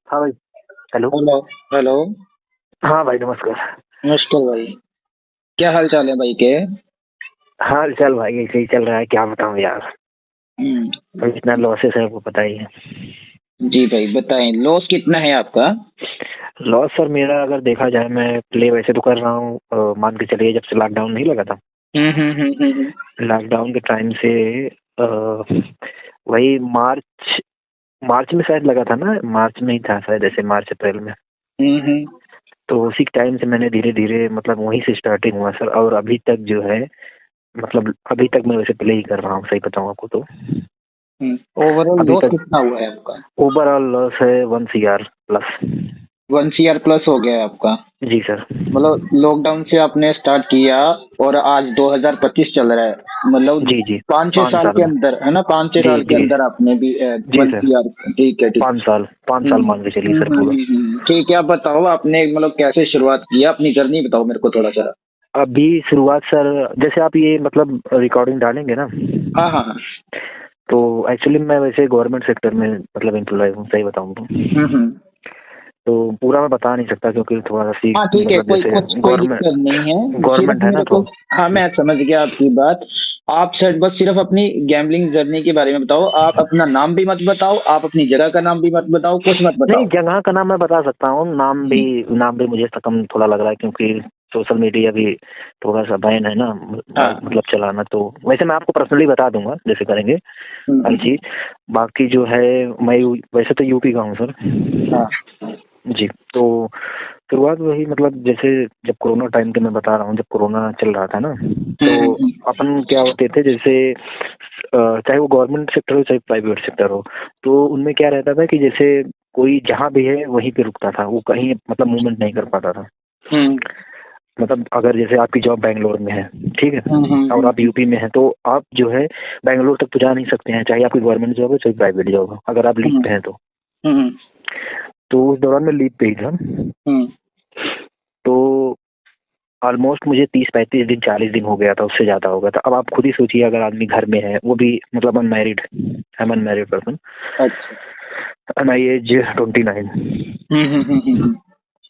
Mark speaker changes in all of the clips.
Speaker 1: हाँ भाई। Hello.
Speaker 2: Hello. Hello.
Speaker 1: हाँ भाई, नमस्कार।
Speaker 2: नमस्कार भाई। क्या हाल चाल है भाई के?
Speaker 1: हाल चाल भाई ऐसे ही चल रहा है, क्या बताऊँ यार।
Speaker 2: हम्म।
Speaker 1: भाई इतना लॉसेस है, आपको पता ही है।
Speaker 2: जी भाई बताएं, लॉस कितना है आपका?
Speaker 1: लॉस सर मेरा अगर देखा जाए, मैं प्ले वैसे तो कर रहा हूँ, मान के चलिए जब से लॉकडाउन नहीं लगा था।
Speaker 2: हम्म।
Speaker 1: लॉकडाउन के टाइम से वही मार्च मार्च में शायद लगा था ना, मार्च में ही था शायद, ऐसे मार्च अप्रैल में।
Speaker 2: हम्म।
Speaker 1: तो उसी टाइम से मैंने धीरे धीरे, मतलब वहीं से स्टार्टिंग हुआ सर, और अभी तक जो है, मतलब अभी तक मैं वैसे प्ले ही कर रहा हूँ, सही बताऊँ आपको तो।
Speaker 2: ओवरऑल
Speaker 1: अभी
Speaker 2: लॉस
Speaker 1: तक
Speaker 2: कितना हुआ है आपका?
Speaker 1: ओवरऑल लॉस है 1 CR प्लस।
Speaker 2: 1 CR प्लस हो गया है आपका?
Speaker 1: जी सर।
Speaker 2: मतलब लॉकडाउन से आपने स्टार्ट किया और आज 2025 चल रहा है, मतलब
Speaker 1: जी जी।
Speaker 2: 5-6
Speaker 1: पाँच
Speaker 2: साल
Speaker 1: साल
Speaker 2: के
Speaker 1: में।
Speaker 2: अंदर है ना, 5-6
Speaker 1: जी
Speaker 2: साल के
Speaker 1: जी।
Speaker 2: अंदर आपने भी
Speaker 1: जी
Speaker 2: वन
Speaker 1: सर।
Speaker 2: सी आर ठीक है ठीक।
Speaker 1: 5 साल, 5 साल मान के चलिए सर पूरा।
Speaker 2: ठीक है, आप बताओ आपने मतलब कैसे शुरुआत किया, अपनी जर्नी बताओ मेरे को थोड़ा सा।
Speaker 1: अभी शुरुआत सर, जैसे आप ये मतलब रिकॉर्डिंग डालेंगे ना,
Speaker 2: हाँ हाँ हाँ।
Speaker 1: तो एक्चुअली मैं वैसे गवर्नमेंट सेक्टर में मतलब एम्प्लॉय हूँ, सही बताऊँ तो।
Speaker 2: हम्म।
Speaker 1: तो पूरा मैं बता नहीं सकता, क्योंकि थोड़ा सी
Speaker 2: हाँ ठीक है,
Speaker 1: मतलब
Speaker 2: कोई
Speaker 1: जैसे
Speaker 2: कुछ कोई
Speaker 1: गवर्नमेंट
Speaker 2: दिक्कत नहीं है, सिर्फ
Speaker 1: गवर्नमेंट है ना
Speaker 2: मेरे को।
Speaker 1: तो।
Speaker 2: हाँ मैं समझ गया आपकी बात। आप सर बस सिर्फ अपनी गैम्बलिंग जर्नी के बारे में बताओ, आप अपना नाम भी मत बताओ, आप अपनी जगह का नाम भी मत बताओ, कुछ मत
Speaker 1: नहीं,
Speaker 2: बताओ।
Speaker 1: जगह का नाम मैं बता सकता हूँ, नाम भी मुझे कम थोड़ा लग रहा है, क्योंकि सोशल मीडिया भी थोड़ा सा बैन है ना,
Speaker 2: हाँ।
Speaker 1: मतलब चलाना। तो वैसे मैं आपको पर्सनली बता दूंगा, जैसे करेंगे हर
Speaker 2: हम्म।
Speaker 1: चीज। बाकी जो है, मैं वैसे तो यूपी का हूँ सर।
Speaker 2: हाँ।
Speaker 1: जी। तो शुरुआत वही, मतलब जैसे जब कोरोना टाइम के मैं बता रहा हूँ, जब कोरोना चल रहा था ना, तो
Speaker 2: हम्म।
Speaker 1: अपन क्या होते थे, जैसे चाहे वो गवर्नमेंट सेक्टर हो चाहे प्राइवेट सेक्टर हो, तो उनमें क्या रहता था कि जैसे कोई जहाँ भी है वहीं पे रुकता था, वो कहीं मतलब मूवमेंट नहीं कर पाता था।
Speaker 2: हम्म।
Speaker 1: मतलब अगर जैसे आपकी जॉब बैंगलोर में है, ठीक है, और आप
Speaker 2: हम्म।
Speaker 1: यूपी में हैं, तो आप जो है बैंगलोर तक तो जा नहीं सकते हैं, चाहे आपकी गवर्नमेंट जॉब हो चाहे प्राइवेट जॉब हो, अगर आप लीव
Speaker 2: हम्म।
Speaker 1: पे हैं तो।
Speaker 2: हम्म।
Speaker 1: तो उस दौरान मैं लीव पे ही था।
Speaker 2: हम्म।
Speaker 1: तो ऑलमोस्ट मुझे 30-35 दिन, 40 दिन हो गया था, उससे ज्यादा हो गया था। अब आप खुद ही सोचिए, अगर आदमी घर में है, वो भी मतलब unmarried, I am unmarried person,
Speaker 2: अच्छा।
Speaker 1: My age 29।
Speaker 2: हम्म।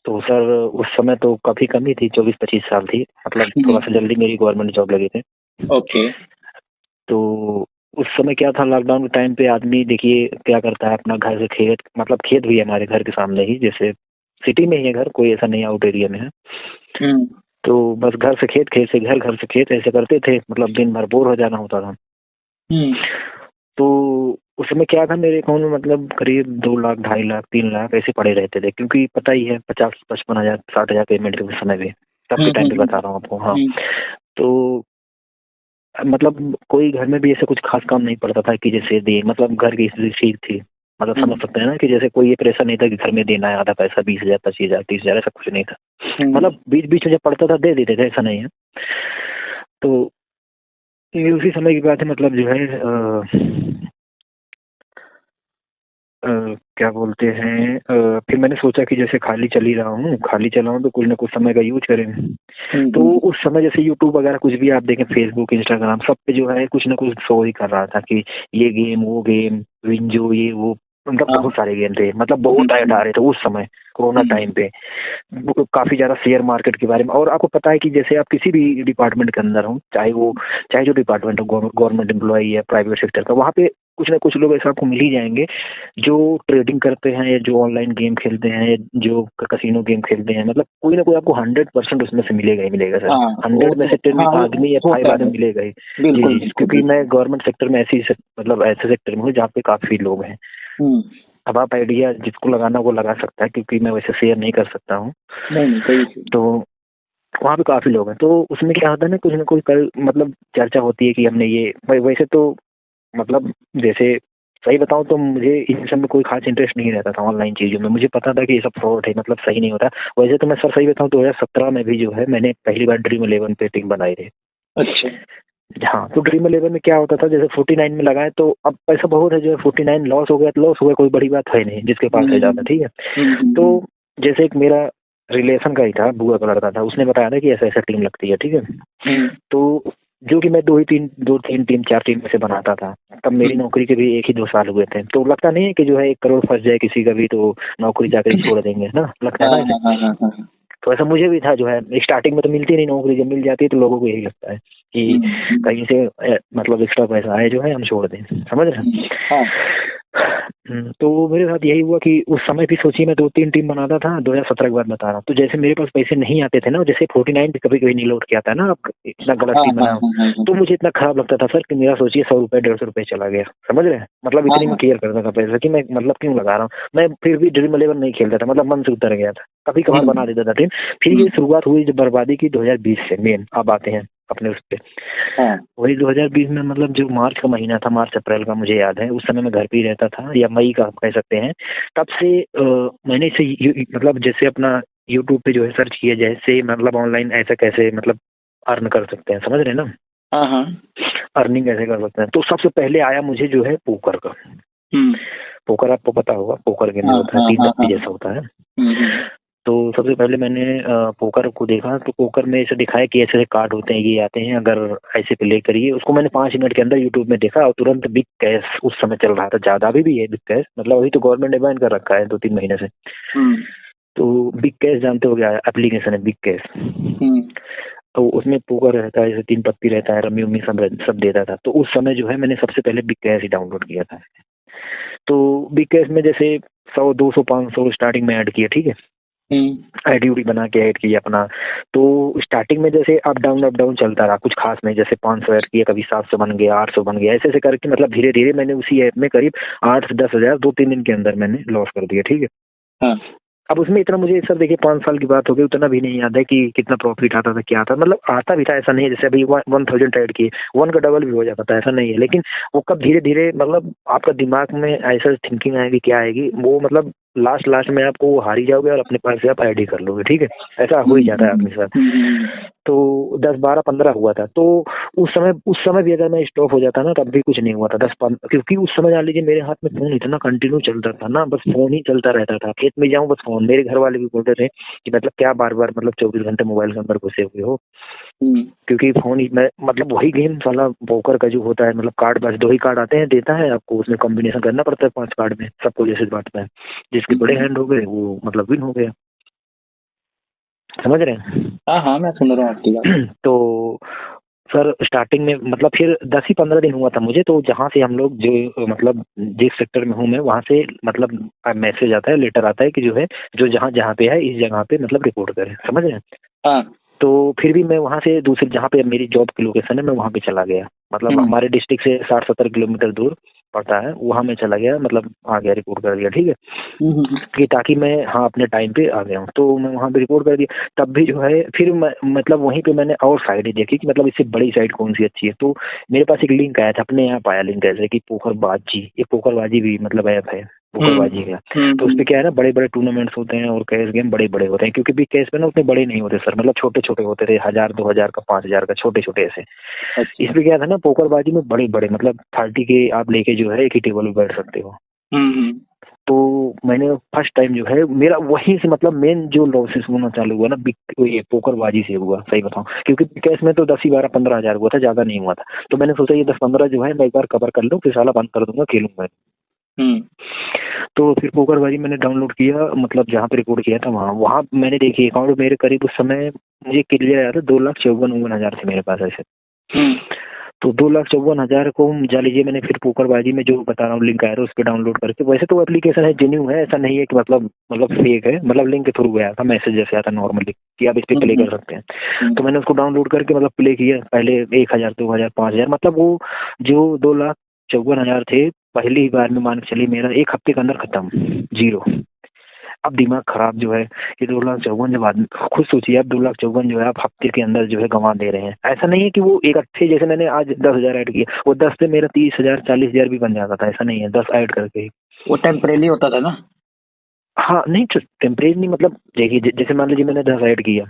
Speaker 1: तो सर उस समय तो काफी कमी थी, 24-25 साल थी, मतलब थोड़ा सा जल्दी मेरी गवर्नमेंट जॉब लगी थी।
Speaker 2: ओके।
Speaker 1: तो उस समय क्या था, लॉकडाउन के टाइम पे आदमी देखिए क्या करता है, अपना घर से खेत, मतलब खेत भी है हमारे घर के सामने ही, जैसे सिटी में ही है घर, कोई ऐसा नहीं आउट एरिया में है।
Speaker 2: हम्म।
Speaker 1: तो बस घर से खेत, खेत से घर, घर से खेत, ऐसे करते थे, मतलब दिन भर बोर हो जाना होता था।
Speaker 2: हम्म।
Speaker 1: तो उस समय क्या था, मेरे अकाउंट में मतलब करीब 2 लाख, 2.5 लाख, 3 लाख ऐसे पड़े रहते थे, क्योंकि पता ही है 50-55 हजार, 60 हजार पेमेंट के उस समय भी, तब के टाइम पे बता रहा हूँ आपको। हाँ।
Speaker 2: हम्म।
Speaker 1: तो मतलब कोई घर में भी ऐसा कुछ खास काम नहीं पड़ता था कि जैसे दे, मतलब घर की स्थिति ठीक थी, मतलब समझ
Speaker 2: हम्म।
Speaker 1: सकते हैं ना, कि जैसे कोई ये प्रेशर नहीं था कि घर में देना है आधा पैसा, 20 हजार, 25 हजार, 30 हजार, ऐसा कुछ नहीं था।
Speaker 2: हम्म।
Speaker 1: मतलब बीच बीच में जब पड़ता था दे देते थे, ऐसा नहीं है। तो ये उसी समय की बात है, मतलब जो है अ, क्या बोलते हैं, फिर मैंने सोचा कि जैसे खाली चल ही रहा हूँ, खाली चला हूँ, तो कुछ ना कुछ समय का यूज करें। तो
Speaker 2: हम्म।
Speaker 1: उस समय जैसे यूट्यूब वगैरह कुछ भी आप देखें, फेसबुक, इंस्टाग्राम, सब पे जो है कुछ ना कुछ शो ही कर रहा था कि ये गेम, वो गेम, विंजो, ये वो, मतलब
Speaker 2: हाँ।
Speaker 1: बहुत सारे गेम थे, मतलब बहुत ऐड आ रहे थे उस समय कोरोना
Speaker 2: हम्म।
Speaker 1: टाइम पे। वो काफी ज्यादा शेयर मार्केट के बारे में, और आपको पता है कि जैसे आप किसी भी डिपार्टमेंट के अंदर हो, चाहे वो, चाहे जो डिपार्टमेंट हो, गवर्नमेंट एम्प्लॉय है, प्राइवेट सेक्टर का, वहाँ पे कुछ ना कुछ लोग ऐसे आपको मिल ही जाएंगे जो ट्रेडिंग करते हैं, या जो ऑनलाइन गेम खेलते हैं, या जो कसिनो गेम खेलते हैं, मतलब कोई ना कोई आपको 100% उसमें से मिलेगा ही मिलेगा सर।
Speaker 2: हाँ वो
Speaker 1: 100 में
Speaker 2: तो।
Speaker 1: से 10
Speaker 2: हाँ वो
Speaker 1: आदमी या 5
Speaker 2: होता है।
Speaker 1: आदमी मिलेगा ही। जी
Speaker 2: बिल्कुल
Speaker 1: जी,
Speaker 2: बिल्कुल
Speaker 1: क्योंकि
Speaker 2: बिल्कुल।
Speaker 1: मैं गवर्नमेंट सेक्टर में मतलब ऐसे सेक्टर में हूँ जहाँ पे काफी लोग हैं।
Speaker 2: हम्म।
Speaker 1: अब आप आइडिया जिसको लगाना वो लगा सकता है, क्योंकि मैं वैसे शेयर नहीं कर सकता हूँ।
Speaker 2: नहीं नहीं, कोई इशू
Speaker 1: तो वहाँ पे काफी लोग हैं, तो उसमें क्या होता है ना, कुछ ना कुछ कल मतलब चर्चा होती है कि हमने ये, वैसे तो मतलब जैसे सही बताऊं तो मुझे इन सब में कोई खास इंटरेस्ट नहीं रहता था, ऑनलाइन चीजों में। मुझे पता था कि ये सब फ्रॉड है, मतलब सही नहीं होता। वैसे तो मैं सर सही बताऊं, 2017 में भी जो है मैंने पहली बार ड्रीम 11 पे टीम बनाई थी।
Speaker 2: नहीं। अच्छा।
Speaker 1: हाँ, तो ड्रीम 11 में क्या होता था, जैसे 49 में लगाए तो अब पैसा बहुत है, जो है 49 लॉस हो गया तो लॉस हो गया, कोई बड़ी बात है नहीं, जिसके पास है ज्यादा,
Speaker 2: हम्म।
Speaker 1: ठीक है। तो
Speaker 2: हम्म।
Speaker 1: जैसे एक मेरा रिलेशन का ही था, बुआ का लड़का था, उसने बताया था कि ऐसा ऐसा टीम लगती है, ठीक है।
Speaker 2: हम्म।
Speaker 1: तो जो कि मैं दो तीन टीम 4 टीम में से बनाता था। तब मेरी नौकरी के भी 1 ही 2 साल हुए थे। तो लगता नहीं है कि जो है 1 करोड़ फंस जाए किसी का भी तो नौकरी चाकरी छोड़ देंगे ना, लगता है ना ऐसे।
Speaker 2: हाँ।
Speaker 1: तो ऐसा मुझे भी था जो है, स्टार्टिंग में तो मिलती नहीं नौकरी, जब मिल जाती है तो लोगों को यही लगता है कि कहीं से मतलब एक्स्ट्रा पैसा आए जो है हम छोड़ दें, समझ रहे हैं। तो मेरे साथ यही हुआ कि उस समय भी सोचिए मैं 2-3 टीम बनाता था। 2017 के बाद बता रहा हूँ, तो जैसे मेरे पास पैसे नहीं आते थे ना, जैसे 49 भी कभी कभी नहीं लौट के आता है ना, आप इतना गलत टीम बनाओ, तो मुझे इतना खराब लगता था सर कि मेरा सोचिए 100 रुपए 150 रुपए चला गया, समझ रहे हैं। मतलब इतनी मैं केयर करता था पैसा कि मैं मतलब क्यों लगा रहा हूँ। मैं फिर भी ड्रीम 11 नहीं खेलता था, मतलब मन से उतर गया था, कभी कभार बना देता था टीम। फिर ये शुरुआत हुई जब बर्बादी की 2020 से, मेन अब आते हैं अपने उस पे। वही 2020 में मतलब जो मार्च का महीना था, मार्च अप्रैल का मुझे याद है, उस समय मैं घर पे ही रहता था, या मई का कह सकते हैं। तब से मैंने इसे मतलब जैसे अपना यूट्यूब पे जो है सर्च किया, जैसे मतलब ऑनलाइन ऐसा कैसे मतलब अर्न कर सकते हैं, समझ रहे हैं ना। अर्निंग कैसे कर सकते हैं, तो सबसे पहले आया मुझे जो है पोकर का। पोकर आपको पता होगा, पोकर गेम होता है, 3 पत्ती जैसा होता है। तो सबसे पहले मैंने पोकर को देखा, तो पोकर में ऐसे दिखाया कि ऐसे कार्ड होते हैं, ये आते हैं, अगर ऐसे प्ले करिए। उसको मैंने 5 मिनट के अंदर यूट्यूब में देखा और तुरंत बिग कैश उस समय चल रहा था, ज्यादा भी है बिग कैश, मतलब वही तो गवर्नमेंट ने बैन कर रखा है 2-3 महीने से। तो बिग कैश जानते हो क्या एप्लीकेशन है बिग कैश। तो उसमें पोकर रहता है, जैसे 3 पत्ती रहता है, रमी उम्मी सब देता था। तो उस समय जो है मैंने सबसे पहले बिग कैश ही डाउनलोड किया था। तो बिग कैश में जैसे 100, 200, 500 स्टार्टिंग में ऐड किया, ठीक है, आईडी बना के ऐड किया अपना। तो स्टार्टिंग में जैसे अप डाउन चलता रहा, कुछ खास नहीं, जैसे 500 ऐड किया, कभी 700 बन गया, 800 बन गया, ऐसे ऐसे करके मतलब धीरे धीरे मैंने उसी ऐप में करीब 8 से 10 हजार 2-3 दिन के अंदर मैंने लॉस कर दिया, ठीक है। अब उसमें इतना मुझे सर देखिए 5 साल की बात हो गई, उतना भी नहीं याद है कि कितना प्रॉफिट आता था, क्या आता, मतलब आता भी था, ऐसा नहीं है जैसे अभी 1000 ऐड किए 1 का डबल भी हो जाता था, ऐसा नहीं है। लेकिन वो कब धीरे धीरे मतलब आपका दिमाग में ऐसा थिंकिंग आएगी, क्या आएगी वो, मतलब लास्ट में आपको वो हार ही जाओगे और अपने पास से आप आईडी कर लोगे, ठीक है, ऐसा हो ही जाता है अपने साथ। तो 10, 12, 15 हुआ था। तो उस समय भी अगर मैं स्टॉप हो जाता ना तब भी कुछ नहीं हुआ था 10-15, क्योंकि उस समय मान लीजिए मेरे हाथ में फोन इतना कंटिन्यू चलता था ना, बस फोन ही चलता रहता था, खेत में जाऊं बस फोन। मेरे घर वाले भी बोलते थे कि मतलब क्या बार बार मतलब 24 घंटे मोबाइल के अंदर घुसे हुए हो, क्योंकि फोन ही मैं मतलब वही गेम साला पोकर का जो होता है, मतलब कार्ड बस 2 ही कार्ड आते हैं, देता है आपको, उसमें कॉम्बिनेशन करना पड़ता है 5 कार्ड में, सबको जैसे बांटता है, जिसके बड़े हैंड हो गए वो मतलब विन हो गया, समझ रहे हैं।
Speaker 2: हाँ मैं सुन रहा हूँ आपकी बात।
Speaker 1: तो सर स्टार्टिंग में मतलब फिर 10 ही 15 दिन हुआ था मुझे, तो जहाँ से हम लोग जो मतलब जिस सेक्टर में हूँ मैं, वहाँ से मतलब मैसेज आता है, लेटर आता है कि जो है जो जहाँ पे है इस जगह पे मतलब रिपोर्ट करें, समझ रहे हैं। तो फिर भी मैं वहाँ से दूसरे जहाँ पे मेरी जॉब की लोकेशन है मैं वहाँ पे चला गया, मतलब हमारे डिस्ट्रिक्ट से 60-70 किलोमीटर दूर पड़ता है, वहाँ मैं चला गया, मतलब आ गया, रिपोर्ट कर दिया, ठीक है, कि ताकि मैं हाँ अपने टाइम पे आ गया हूँ। तो मैं वहाँ पे रिपोर्ट कर दिया। तब भी जो है फिर मैं मतलब वहीं पे मैंने और साइडें देखी कि मतलब इससे बड़ी साइड कौन सी अच्छी है। तो मेरे पास एक लिंक आया था, अपने यहाँ आया लिंक ऐसे कि पोकरबाजी, ये पोकरबाजी भी मतलब ऐप है पोकरबाजी का। तो उसपे क्या है ना, बड़े बड़े टूर्नामेंट्स होते हैं और कैश गेम बड़े बड़े होते हैं, क्योंकि बिग कैश में ना उतने बड़े नहीं होते सर, मतलब छोटे छोटे होते थे, 1000, 2000 का, 5000 का, छोटे छोटे ऐसे। इसमें क्या था ना, पोकरबाजी में बड़े बड़े मतलब 30 के आप लेके जो है एक ही टेबल पे बैठ सकते हो। तो मैंने फर्स्ट टाइम जो है मेरा वहीं से मतलब मेन जो लॉसेस होना चालू हुआ ना ये पोकरबाजी से हुआ, सही बताऊं, क्योंकि कैश में तो 10 ही 12, 15 हजार हुआ था, ज्यादा नहीं हुआ था। तो मैंने सोचा ये 10-15 जो है मैं एक बार कवर कर लूं, फिर साला बंद कर दूंगा, खेलूंगा। तो फिर पोकरबाजी मैंने डाउनलोड किया, मतलब जहाँ पे रिकॉर्ड किया था वहाँ मैंने देखी अकाउंट मेरे करीब उस समय मुझे क्लियर आया था 2,54,000 थे मेरे पास ऐसे। तो 2,54,000 को जा लीजिए, मैंने फिर पोकरबाजी में जो बता रहा हूँ लिंक आया था उस पर डाउनलोड करके, वैसे तो एप्लीकेशन है, जेन्युइन है, ऐसा नहीं है कि मतलब फेक है, मतलब लिंक के थ्रू गया था, मैसेज जैसे आता नॉर्मली कि आप इस पे प्ले कर सकते हैं। तो मैंने उसको डाउनलोड करके मतलब प्ले किया, पहले 1,000, 2,000, 5,000, मतलब वो जो 2,54,000 थे पहली ही बार में मान के चलिए मेरा 1 हफ्ते के अंदर खत्म, 0। अब दिमाग खराब जो है कि 2,54,000 जब आदमी, खुद सोचिए आप 2,54,000 जो है आप हफ्ते के अंदर जो है गंवा दे रहे हैं। ऐसा नहीं है कि वो एक अच्छे, जैसे मैंने आज 10,000 ऐड किया, वो 10 से मेरा 30,000, 40,000 भी बन जाता था, ऐसा नहीं है, 10 ऐड करके।
Speaker 2: वो टेम्परेरी होता था ना।
Speaker 1: हाँ नहीं टेम्परेरी नहीं, मतलब देखिए जैसे मान लीजिए मैंने 10 ऐड किया,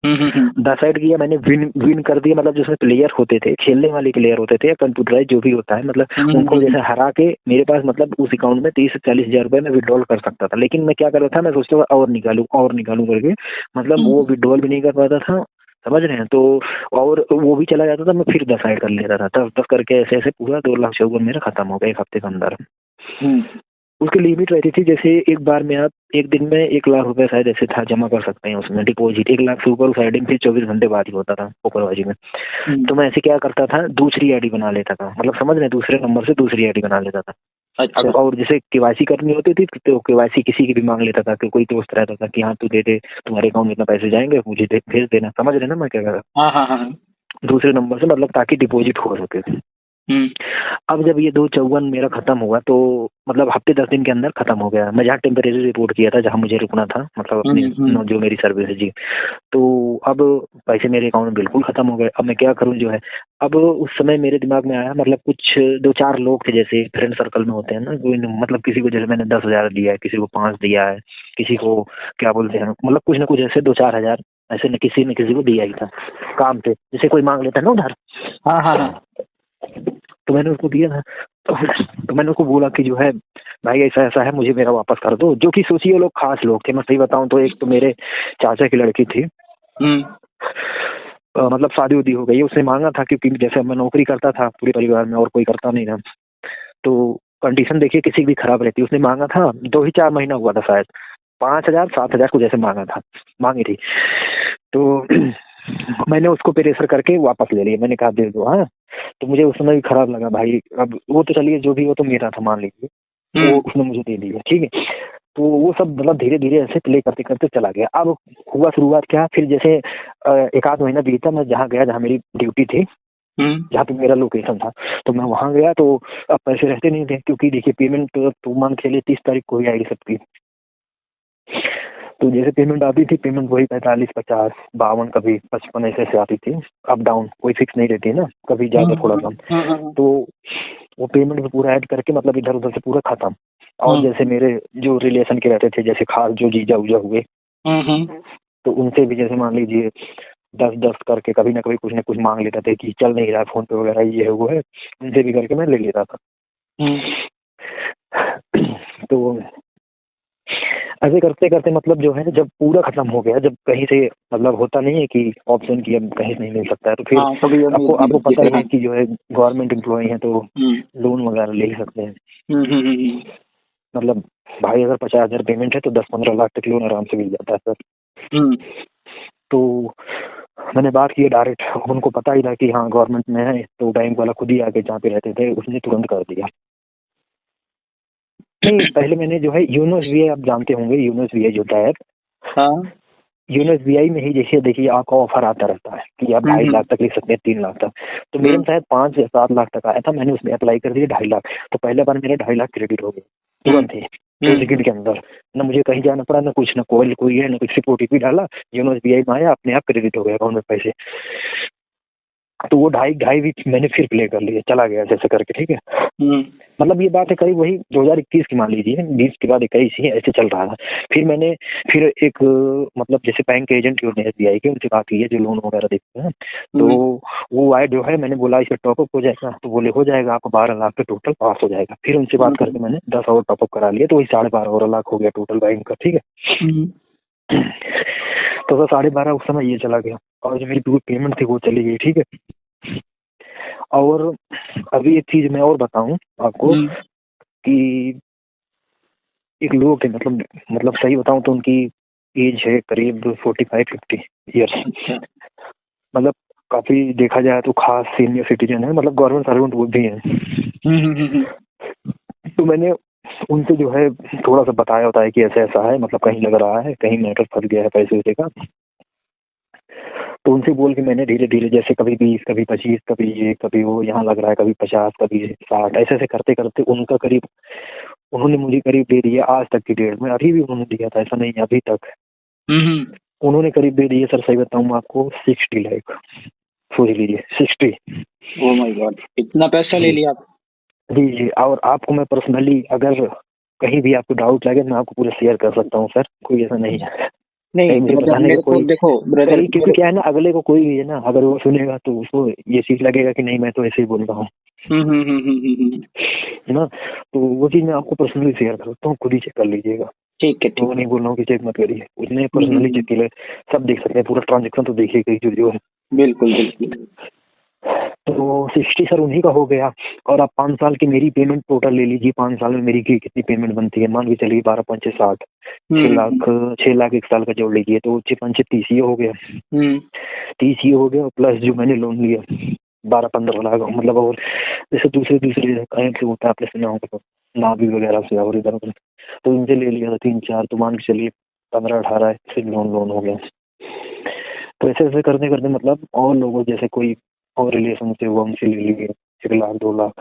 Speaker 1: 10 ऐड किया मैंने, विन कर दिया, मतलब जिसमें प्लेयर होते थे, खेलने वाले प्लेयर होते थे या कंप्यूटराइज जो भी होता है, मतलब उनको जैसे हरा के मेरे पास मतलब उस अकाउंट में 30 से 40,000 रुपए में विड्रॉल कर सकता था। लेकिन मैं क्या कर रहा था, मैं सोचता था और निकालू करके, मतलब वो विड्रॉल भी नहीं कर पाता था समझ रहे हैं? तो और वो भी चला जाता था, मैं फिर 10 ऐड कर लेता था, 10-10 करके ऐसे-ऐसे पूरा 2,54,000 मेरा खत्म हो गया 1 हफ्ते के अंदर। उसकी लिमिट रहती थी, जैसे एक बार में आप एक दिन में 1 लाख रुपए शायद ऐसे था जमा कर सकते हैं उसमें डिपॉजिट, 1 लाख से ऊपर उस आईडी में फिर 24 घंटे बाद ही होता था ऊपरवाजी में। तो मैं ऐसे क्या करता था, दूसरी आईडी बना लेता था, मतलब समझ रहे हैं, दूसरे नंबर से दूसरी आईडी बना लेता था।
Speaker 2: अच्छा।
Speaker 1: और जैसे केवाईसी करनी होती थी तो केवाईसी किसी की भी मांग लेता था, कि कोई दोस्त रहता था कि हाँ तू दे दे, तुम्हारे अकाउंट में इतना पैसे जाएंगे, मुझे भेज देना। समझ रहे ना मैं क्या कर रहा?
Speaker 2: हाँ हाँ हाँ।
Speaker 1: दूसरे नंबर से, मतलब ताकि डिपॉजिट हो सके। अब जब ये 254 मेरा खत्म हुआ तो मतलब हफ्ते 10 दिन के अंदर खत्म हो गया। मैं जहाँ टेम्परेरी रिपोर्ट किया था, जहाँ मुझे रुकना था, मतलब अपनी जो मेरी सर्विस है जी, तो अब पैसे मेरे अकाउंट में बिल्कुल खत्म हो गए। अब मैं क्या करूं जो है, अब उस समय मेरे दिमाग में आया, मतलब कुछ 2-4 लोग थे, जैसे फ्रेंड सर्कल में होते हैं ना, कोई मतलब किसी को जैसे मैंने 10,000 दिया है, किसी को 5 दिया है, किसी को क्या बोलते हैं, मतलब कुछ ना कुछ ऐसे 2-4 हजार ऐसे न किसी को दिया ही था काम पे, जैसे कोई मांग लेता है ना उधार।
Speaker 2: हाँ हाँ हाँ।
Speaker 1: तो मैंने उसको दिया था। तो मैंने उसको बोला कि जो है भाई ऐसा ऐसा है, मुझे मेरा वापस कर दो। जो कि सोचिए वो लोग खास लोग थे, मैं सही बताऊं तो एक तो मेरे चाचा की लड़की थी, मतलब शादी उदी हो गई, उसने मांगा था, क्योंकि जैसे मैं नौकरी करता था पूरे परिवार में और कोई करता नहीं था, तो कंडीशन देखिए किसी की भी खराब रहती। उसने मांगा था, 2 ही 4 महीना हुआ था शायद, 5,000-7,000 को जैसे मांगी थी। तो मैंने उसको प्रेशर करके वापस ले लिया, मैंने कहा दे दो। हाँ, तो मुझे उस समय भी खराब लगा भाई। अब वो तो चलिए जो भी हो तो मेरा था, मान लीजिए, वो उसने मुझे दे दिया, ठीक है। तो वो सब मतलब धीरे धीरे ऐसे प्ले करते करते चला गया। अब हुआ शुरुआत क्या, फिर जैसे 1 आध महीना बीता, मैं जहाँ गया, जहाँ मेरी ड्यूटी थी, जहाँ पे मेरा लोकेशन था, तो मैं वहां गया, तो अब पैसे रहते नहीं थे, क्योंकि देखिए पेमेंट तो मान के लिए 30 तारीख को ही आएगी सबकी। तो जैसे पेमेंट आती थी, पेमेंट वही 45, 50, 52, कभी 55 ऐसे आती थी, अप डाउन, कोई फिक्स नहीं रहती ना, कभी ज्यादा थोड़ा कम। तो वो पेमेंट भी पूरा ऐड करके मतलब इधर उधर से पूरा खत्म। और जैसे मेरे जो रिलेशन के रहते थे, जैसे खास जो जीजा उजा हुए, तो उनसे भी जैसे मान लीजिए 10-10 करके कभी ना कभी कुछ ना कुछ मांग लेते थे कि चल नहीं रहा फोन पे वगैरह, ये है वो है, उनसे भी करके मैं ले लेता था। तो ऐसे करते करते मतलब जो है, जब पूरा खत्म हो गया, जब कहीं से मतलब होता नहीं है कि ऑप्शन की अब कहीं से नहीं मिल सकता है, तो फिर आपको पता ही है कि जो है गवर्नमेंट एम्प्लॉय है तो लोन वगैरह ले सकते हैं। मतलब भाई अगर 50,000 पेमेंट है तो 10-15 लाख तक लोन आराम से मिल जाता है सर। तो मैंने बात की डायरेक्ट, उनको पता ही था कि हाँ गवर्नमेंट में है, तो बैंक वाला खुद ही आके जहाँ पे रहते थे उसने तुरंत कर दिया। नहीं, पहले मैंने जो है योनो एसबीआई, आप जानते होंगे योनो एसबीआई जो है, हाँ, योनो एसबीआई में ही जैसे देखिए आपका ऑफर आता रहता है कि आप 2.5 लाख तक ले सकते हैं, 3 लाख तक। तो मेरे में शायद 5 या 7 लाख तक आया था, मैंने उसमें अप्लाई कर दिया 2.5 लाख। तो पहले बार मेरे 2.5 लाख क्रेडिट हो गए तुरंत ही 2 सेकंड के अंदर। ना मुझे कहीं जाना पड़ा, ना कुछ, ना कोई है, ना कुछ, सिर्फ ओटीपी डाला, योनो एसबीआई में आया, अपने आप क्रेडिट हो गया अकाउंट में पैसे। तो वो 2.5 भी मैंने फिर प्ले कर लिया, चला गया जैसे करके, ठीक है। मतलब ये बात है करीब वही 2021 की मान लीजिए, 20 के बाद 21 ही ऐसे चल रहा था। फिर एक मतलब जैसे बैंक के एजेंट होते हैं एसबीआई के, उनसे बात की है जो लोन वगैरह देते हैं, तो वो आए जो है, मैंने बोला इस पर टॉपअप हो जाएगा, तो बोले हो जाएगा, आपको 12 लाख पे टोटल पास हो जाएगा। फिर उनसे बात करके मैंने 10 और टॉपअप करा लिया, तो वही 12.5 लाख हो गया टोटल बैंक का, ठीक है। तो 12.5 उस समय ये चला गया, और जो मेरी पूरी पेमेंट थी वो चली गई, ठीक है। और अभी एक चीज मैं और बताऊं आपको कि एक लोग है, मतलब सही बताऊं तो उनकी एज है करीब 45-50 ईयर्स। मतलब काफी देखा जाए तो खास सीनियर सिटीजन है, मतलब गवर्नमेंट सर्वेंट वो भी है। तो मैंने उनसे जो है थोड़ा सा बताया होता है कि ऐसा ऐसा है, मतलब कहीं लग रहा है, कहीं मैटर फंस गया है पैसे वैसे का। तो उनसे बोल के मैंने धीरे धीरे जैसे कभी 20, कभी 25, कभी ये, कभी वो, यहाँ लग रहा है कभी 50, कभी 60, ऐसे ऐसे करते करते उनका करीब, उन्होंने मुझे करीब दे दिया आज तक की डेट में, अभी भी उन्होंने दिया था, ऐसा नहीं है अभी तक। उन्होंने करीब दे दिए सर, सही बताऊँ आपको 60 लाख, सोच लीजिए 60।
Speaker 2: ओह माय गॉड, इतना पैसा ले लिया आप?
Speaker 1: जी। और आपको मैं पर्सनली अगर कहीं भी आपको डाउट लगे मैं आपको पूरा शेयर कर सकता हूँ सर, कोई ऐसा नहीं है। नहीं, मुझे बताने का कोई, देखो ब्रदर, क्योंकि क्या है ना, अगले को कोई भी है ना, अगर वो सुनेगा तो उसको ये चीज लगेगा कि नहीं मैं तो ऐसे ही बोल रहा हूँ, है ना। तो वो चीज मैं आपको पर्सनली शेयर कर सकता हूँ, खुद ही चेक कर लीजिएगा।
Speaker 2: ठीक है,
Speaker 1: तो वो नहीं बोल रहा हूँ कि चेक मत करिए, उसने पर्सनली चेक किया, सब देख सकते हैं, पूरा ट्रांजेक्शन तो देखिए कहीं जो है।
Speaker 2: बिल्कुल बिल्कुल।
Speaker 1: तो 60 सर उन्हीं का हो गया। और आप 5 साल की मेरी पेमेंट टोटल ले लीजिए, 5 साल में मेरी कितनी पेमेंट बनती है, मान के चलिए 12 5 60, 6 लाख 1 साल का जोड़ लीजिए, तो 6 5 30 ये हो गया, 30 ये हो गया, प्लस जो मैंने लोन लिया 12-15 लाख, मतलब और जैसे दूसरे बैंक से होता है, आपने सुना होगा तो नाभी वगैरह से और इधर उधर, तो इनसे ले लिया था 3-4, तो मान के चलिए 15-18 से लोन हो गया। तो ऐसे ऐसे करते करते मतलब और लोगों जैसे कोई और रिलेशन से हुआ, उनसे ले लिए 1 लाख 2 लाख,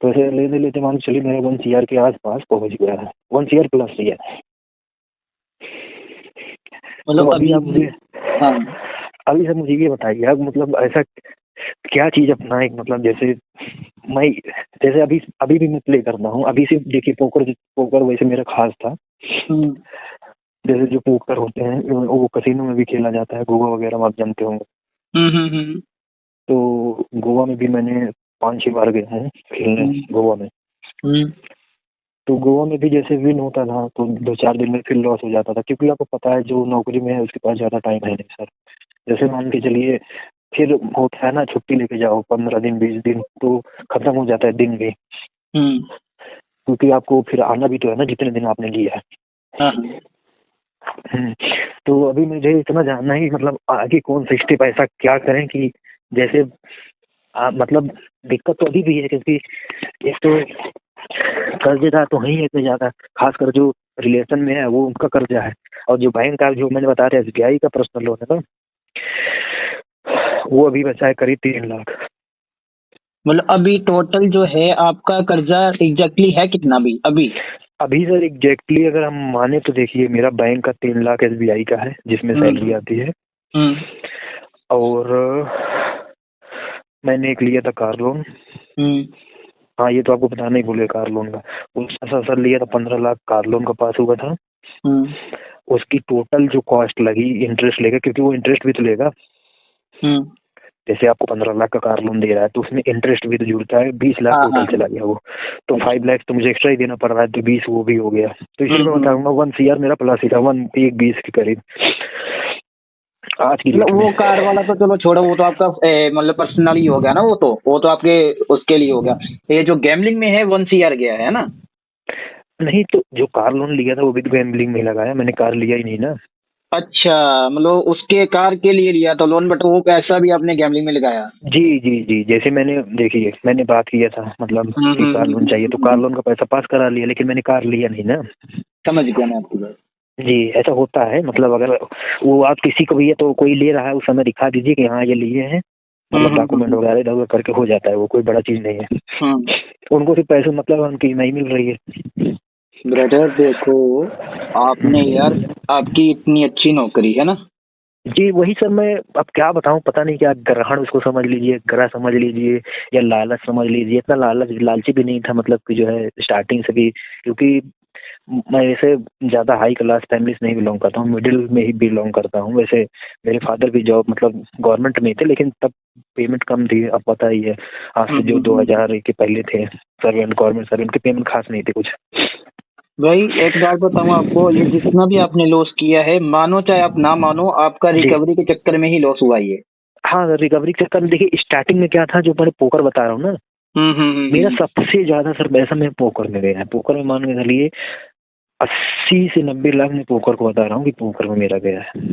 Speaker 1: तो ऐसे लेते लेते मान के चलिए मेरा 1 CR के आसपास पहुंच गया है, 1 CR प्लस ही है।
Speaker 2: मतलब
Speaker 1: तो अभी आप मुझे
Speaker 2: हाँ
Speaker 1: अभी सर मुझे ये बताइए, आप मतलब ऐसा क्या चीज अपनाए, मतलब जैसे मैं जैसे अभी अभी भी मैं प्ले करता हूँ, अभी से देखिए पोकर वैसे मेरा खास था। जैसे जो पोकर होते हैं वो कसिनो में भी खेला जाता है, गोवा वगैरह में आप जानते होंगे। तो गोवा में भी मैंने 5-6 बार गया हूँ खेलने गोवा में। तो गोवा में भी जैसे विन होता था तो 2-4 दिन में फिर लॉस हो जाता था, क्योंकि आपको पता है जो नौकरी में है उसके पास ज्यादा टाइम है नहीं सर। जैसे मान के चलिए फिर होता है ना, छुट्टी लेके जाओ 15 दिन 20 दिन, तो खत्म हो जाता है दिन भी, क्योंकि आपको फिर आना भी तो है ना जितने दिन आपने लिया है। तो अभी मुझे इतना जानना है मतलब आगे कौन सा स्टेप ऐसा क्या करें कि जैसे मतलब दिक्कत तो अभी भी है, क्योंकि एक तो कर्जेदार तो है ही इतने ज्यादा, खासकर जो रिलेशन में है वो उनका कर्जा है, और जो बैंक का जो मैंने बता रहा SBI का पर्सनल लोन है ना, वो अभी बचा है करीब 3 लाख।
Speaker 2: मतलब अभी टोटल जो है आपका कर्जा एग्जैक्टली है कितना भी
Speaker 1: अभी सर एग्जैक्टली अगर हम माने तो देखिए मेरा बैंक का 3 लाख SBI का है जिसमें सैलरी आती है, और मैंने एक लिया था कार लोन। हाँ ये तो आपको बताना ही भूले, कार लोन का उसका सर लिया था 15 लाख कार लोन का पास हुआ था। उसकी टोटल जो कॉस्ट लगी इंटरेस्ट लेगा, क्योंकि वो इंटरेस्ट भी तो लेगा, जैसे आपको 15 लाख का कार लोन दे रहा है तो उसमें इंटरेस्ट भी तो जुड़ता है, 20 लाख टोटल चला गया वो, तो 5 लाख तो मुझे एक्स्ट्रा ही देना पड़ रहा है, तो 20 वो भी हो गया। तो इसलिए मैं बताऊंगा 1 CR मेरा प्लस ही था, 1-20 के करीब आज की डेट में।
Speaker 2: वो कार वाला तो चलो छोड़ो, वो तो आपका मतलब पर्सनल ही हो गया ना, वो तो आपके उसके लिए हो गया। ये जो गैम्बलिंग में है 1 CR गया है ना?
Speaker 1: नहीं तो जो कार लोन लिया था वो भी तो गैम्बलिंग में लगाया, मैंने कार लिया ही नहीं ना।
Speaker 2: अच्छा, मतलब उसके कार के लिए लिया था लोन, बट वो पैसा भी आपने गैम्बलिंग में लगाया?
Speaker 1: जी जी जी, जैसे मैंने बात किया था मतलब कि कार लोन चाहिए तो कार लोन का पैसा पास करा लिया, लेकिन मैंने कार लिया नहीं ना।
Speaker 2: समझ गया मैं आपकी बात।
Speaker 1: जी ऐसा होता है, मतलब अगर वो आप किसी को भी है तो कोई ले रहा है उस समय दिखा दीजिए कि हाँ ये लिए हैं, मतलब डॉक्यूमेंट वगैरह इधर उधर करके हो जाता है, वो कोई बड़ा चीज नहीं है। उनको सिर्फ पैसे मतलब उनकी नहीं मिल रही है।
Speaker 2: ब्रदर देखो, आपने यार आपकी इतनी अच्छी नौकरी है ना।
Speaker 1: जी वही सर, मैं अब क्या बताऊं, पता नहीं क्या ग्रहण उसको समझ लीजिए, ग्रह समझ लीजिए या लालच समझ लीजिए, इतना लालची भी नहीं था, मतलब कि जो है स्टार्टिंग से भी, क्योंकि मैं ऐसे ज्यादा हाई क्लास फैमिली से नहीं बिलोंग करता हूँ, मिडिल में ही बिलोंग करता हूँ। वैसे मेरे फादर भी जॉब मतलब गवर्नमेंट में थे, लेकिन तब पेमेंट कम थी, अब पता ही है आज से जो 2000 के पहले थे सर्वेंट, गवर्नमेंट सर्वेंट की पेमेंट खास नहीं थी कुछ।
Speaker 2: भाई एक बात बताऊं आपको, ये जितना भी आपने लॉस किया है, मानो चाहे आप ना मानो, आपका रिकवरी के चक्कर में ही लॉस हुआ ये।
Speaker 1: हाँ रिकवरी के चक्कर में देखिए, स्टार्टिंग में क्या था जो मैंने पोकर बता रहा हूँ ना, मेरा सबसे ज्यादा सर पैसा मैं पोकर में गया है। पोकर में मान के चलिए 80 से 90 लाख में पोकर को बता रहा हूँ कि पोकर में मेरा गया है।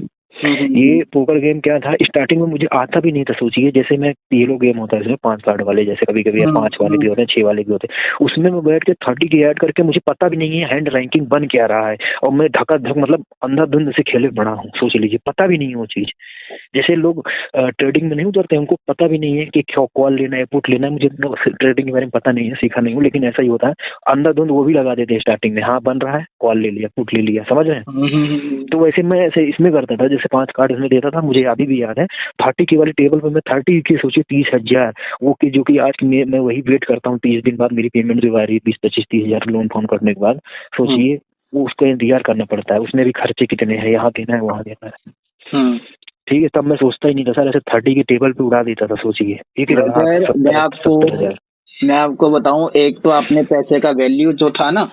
Speaker 1: ये पोकर गेम क्या था, स्टार्टिंग में मुझे आता भी नहीं था। सोचिए जैसे मैं येलो गेम होता है इसमें 5 कार्ड वाले, जैसे कभी कभी 5 वाले भी होते हैं, 6 वाले भी होते हैं, उसमें मैं बैठ के 30 की ऐड करके मुझे पता भी नहीं है हैंड रैंकिंग बन क्या रहा है, और मैं धक्का मतलब अंधाधुंध से खेले बड़ा हूँ। सोच लीजिए पता भी नहीं है वो चीज, जैसे लोग ट्रेडिंग में नहीं उतरते उनको पता भी नहीं है कि क्या कॉल लेना है पुट लेना है, मुझे ट्रेडिंग के बारे में पता नहीं है, सीखा नहीं हूँ, लेकिन ऐसा ही होता है अंधाधुंध वो भी लगा देते हैं स्टार्टिंग में, हाँ बन रहा है कॉल ले लिया पुट ले लिया, समझ रहे हैं। तो वैसे मैं ऐसे इसमें करता था, जैसे 5 कार्ड इसमें देता था, मुझे अभी भी याद है 30 की वाली टेबल पर मैं 30 की सोचिए 30,000 वो की, जो कि आज मैं वही वेट करता हूँ 30 दिन बाद मेरी पेमेंट जो आ रही है 20-25-30,000 लोन फोन करने के बाद, सोचिए वो उसको इंतजार करना पड़ता है, उसमें भी खर्चे कितने हैं, यहाँ देना है वहाँ देना है। ठीक है, तब मैं सोचता ही नहीं था सर, ऐसे 30 की टेबल पे उड़ा देता था। सोचिए
Speaker 2: मैं आपको बताऊं, एक तो आपने पैसे का वैल्यू जो था ना,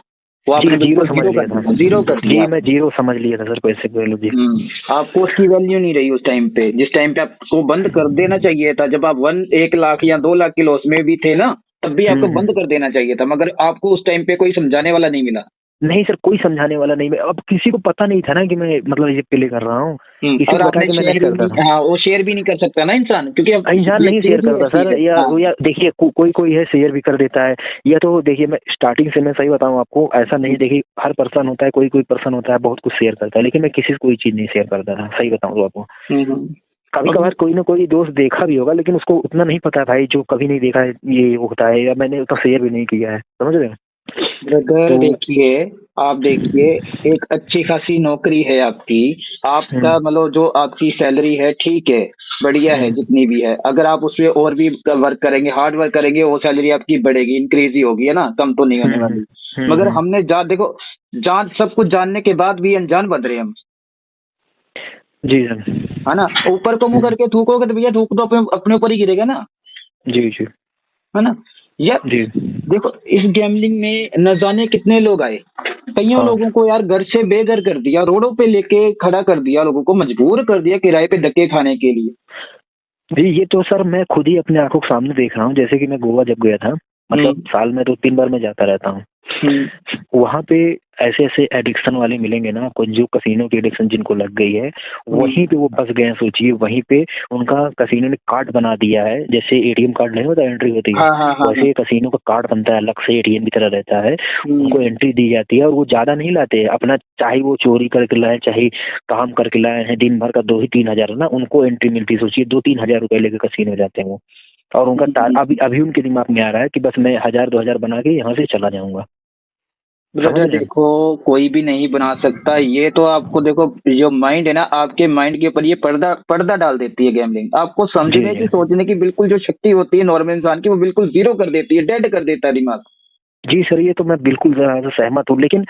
Speaker 2: वो आपने
Speaker 1: जीरो
Speaker 2: बिल्कुल
Speaker 1: समझ लिया था।
Speaker 2: जीरो कर
Speaker 1: जी
Speaker 2: दिया।
Speaker 1: मैं जीरो समझ लिया था सर पैसे की वैल्यू जी।
Speaker 2: आपको उसकी वैल्यू नहीं रही उस टाइम पे, जिस टाइम पे आपको बंद कर देना चाहिए था, जब आप 1 लाख या 2 लाख की लॉस में भी थे ना, तब भी आपको बंद कर देना चाहिए था, मगर आपको उस टाइम पे कोई समझाने वाला नहीं मिला।
Speaker 1: नहीं सर, कोई समझाने वाला नहीं। अब किसी को पता नहीं था ना कि मैं मतलब ये प्ले कर रहा हूँ, किसी
Speaker 2: और
Speaker 1: को पता
Speaker 2: आपने
Speaker 1: कि मैं
Speaker 2: शेयर
Speaker 1: नहीं
Speaker 2: भी
Speaker 1: करता था।
Speaker 2: हाँ, वो शेयर भी नहीं कर सकता ना इंसान, क्योंकि अब
Speaker 1: इंसान
Speaker 2: ये
Speaker 1: नहीं शेयर
Speaker 2: चीज ही
Speaker 1: करता
Speaker 2: ऐसी
Speaker 1: सर,
Speaker 2: है।
Speaker 1: या देखिए कोई कोई है शेयर भी कर देता है, या तो देखिए मैं स्टार्टिंग से मैं सही बताऊं आपको, ऐसा नहीं, देखिए हर पर्सन होता है, कोई कोई पर्सन होता है बहुत कुछ शेयर करता है, लेकिन मैं किसी से कोई चीज नहीं शेयर करता था, सही बताऊं तो आपको। कभी कभार कोई ना कोई दोस्त देखा भी होगा, लेकिन उसको उतना नहीं पता भाई, जो कभी नहीं देखा है ये होता है, या मैंने उतना शेयर भी नहीं किया है, समझ रहे हैं।
Speaker 2: ब्रदर देखिए, आप देखिए, एक अच्छी खासी नौकरी है आपकी, आपका मतलब जो आपकी सैलरी है ठीक है, बढ़िया है जितनी भी है, अगर आप उसमें और भी वर्क करेंगे, हार्ड वर्क करेंगे, वो सैलरी आपकी बढ़ेगी, इंक्रीज ही होगी, है ना, कम तो नहीं होने वाली। मगर हमने देखो, सब कुछ जानने के बाद भी अनजान बन रहे हैं हम।
Speaker 1: जी सर।
Speaker 2: है ना, ऊपर को मुंह करके थूकोगे तो भैया थूक तो अपने ऊपर ही गिरेगा ना।
Speaker 1: जी जी।
Speaker 2: है ना। यार देखो, इस गैम्बलिंग में न जाने कितने लोग आए, कईयों लोगों को यार घर से बेघर कर दिया, रोडों पे लेके खड़ा कर दिया, लोगों को मजबूर कर दिया किराए पे धक्के खाने के लिए।
Speaker 1: जी ये तो सर मैं खुद ही अपने आंखों के सामने देख रहा हूँ। जैसे कि मैं गोवा जब गया था, मतलब साल में 2-3 बार मैं जाता रहता हूँ, वहाँ पे ऐसे ऐसे एडिक्शन वाले मिलेंगे ना आपको, जो कसीनो की एडिक्शन जिनको लग गई है, वहीं पे वो बस गए हैं। सोचिए वहीं पे उनका कसीनो ने कार्ड बना दिया है, जैसे एटीएम कार्ड नहीं होता एंट्री होती है, वैसे कसीनो का कार्ड बनता है, अलग से एटीएम की तरह रहता है, उनको एंट्री दी जाती है, और वो ज्यादा नहीं लाते अपना, चाहे वो चोरी करके लाए चाहे काम करके लाए हैं, दिन भर का 2-3 हजार ना उनको एंट्री मिलती है। सोचिए 2-3 हजार रुपए लेके कसीनो जाते हैं वो, और उनका अभी उनके दिमाग में आ रहा है कि बस मैं 1000-2000 बना के यहाँ से चला जाऊंगा।
Speaker 2: ब्रदर देखो, कोई भी नहीं बना सकता, ये तो आपको देखो, जो माइंड है ना, आपके माइंड के ऊपर ये पर्दा डाल देती है गैम्बलिंग। आपको समझने की, सोचने की बिल्कुल जो शक्ति होती है नॉर्मल इंसान की, वो बिल्कुल जीरो कर देती है, डेड कर देता है दिमाग।
Speaker 1: जी सर, ये तो मैं बिल्कुल सहमत हूँ, लेकिन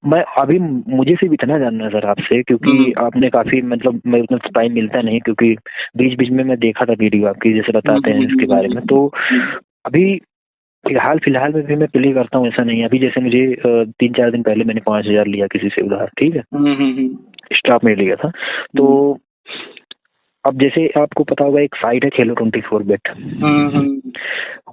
Speaker 1: मैं अभी मुझे सिर्फ इतना जानना है सर आपसे, क्योंकि आपने काफी मतलब मैं उतना टाइम मिलता नहीं, क्योंकि बीच बीच में मैं देखा था वीडियो आपकी, जैसे बताते हैं इसके बारे में, तो अभी फिलहाल में भी मैं प्ले करता हूँ, ऐसा नहीं है। अभी जैसे मुझे 3-4 दिन पहले मैंने 5000 लिया किसी से उधार, ठीक है, स्टॉक में लिया था। तो अब जैसे आपको पता होगा एक साइट है खेलो 24 बेट,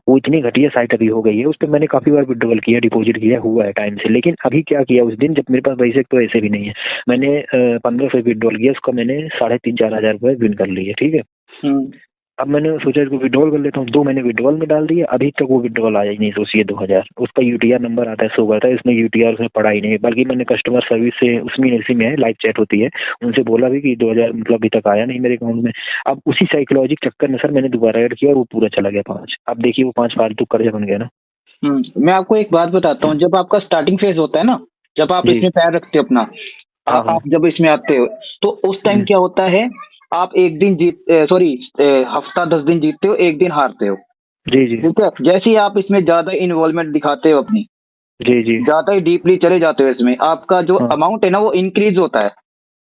Speaker 1: वो इतनी घटिया साइट अभी हो गई है, उस पर मैंने काफी बार विड्रॉल किया, डिपॉजिट किया हुआ है टाइम से, लेकिन अभी क्या किया उस दिन, जब मेरे पास पैसे तो ऐसे भी नहीं है, मैंने 1500 विड्रॉल किया, उसका मैंने 3,500-4 हजार रुपए विन कर लिए, ठीक है। अब मैंने सोचा इसको विड्रॉल कर लेता हूँ, 2 महीने विड्रॉल में डाल दिया, अभी तक वो विड्रॉल आया ही नहीं। सोचिए 2000 उसका यूटीआर नंबर आता है, शो करता है, इसमें यूटीआर उसमें पड़ा ही नहीं, बल्कि मैंने कस्टमर सर्विस से, उसमें इसी में है, लाइव चैट होती है, उनसे बोला भी कि 2000 मतलब अभी तक आया नहीं मेरे अकाउंट में। अब उसी साइकोलॉजी के चक्कर में सर मैंने दोबारा ऐड किया और वो पूरा चला गया 5। अब देखिए वो 5 फालतू कर्जा बन गया ना।
Speaker 2: मैं आपको एक बात बताता हूँ, जब आपका स्टार्टिंग फेज होता है ना, जब आप इसमें पैर रखते हो अपना, आप जब इसमें आते हो, तो उस टाइम क्या होता है, आप एक दिन हफ्ता 10 दिन जीतते हो, एक दिन हारते हो। जी जी, ठीक है। जैसे ही आप इसमें ज्यादा इन्वॉल्वमेंट दिखाते हो अपनी, जी जी, ज्यादा ही डीपली चले जाते हो इसमें, आपका जो अमाउंट है ना वो इंक्रीज होता है।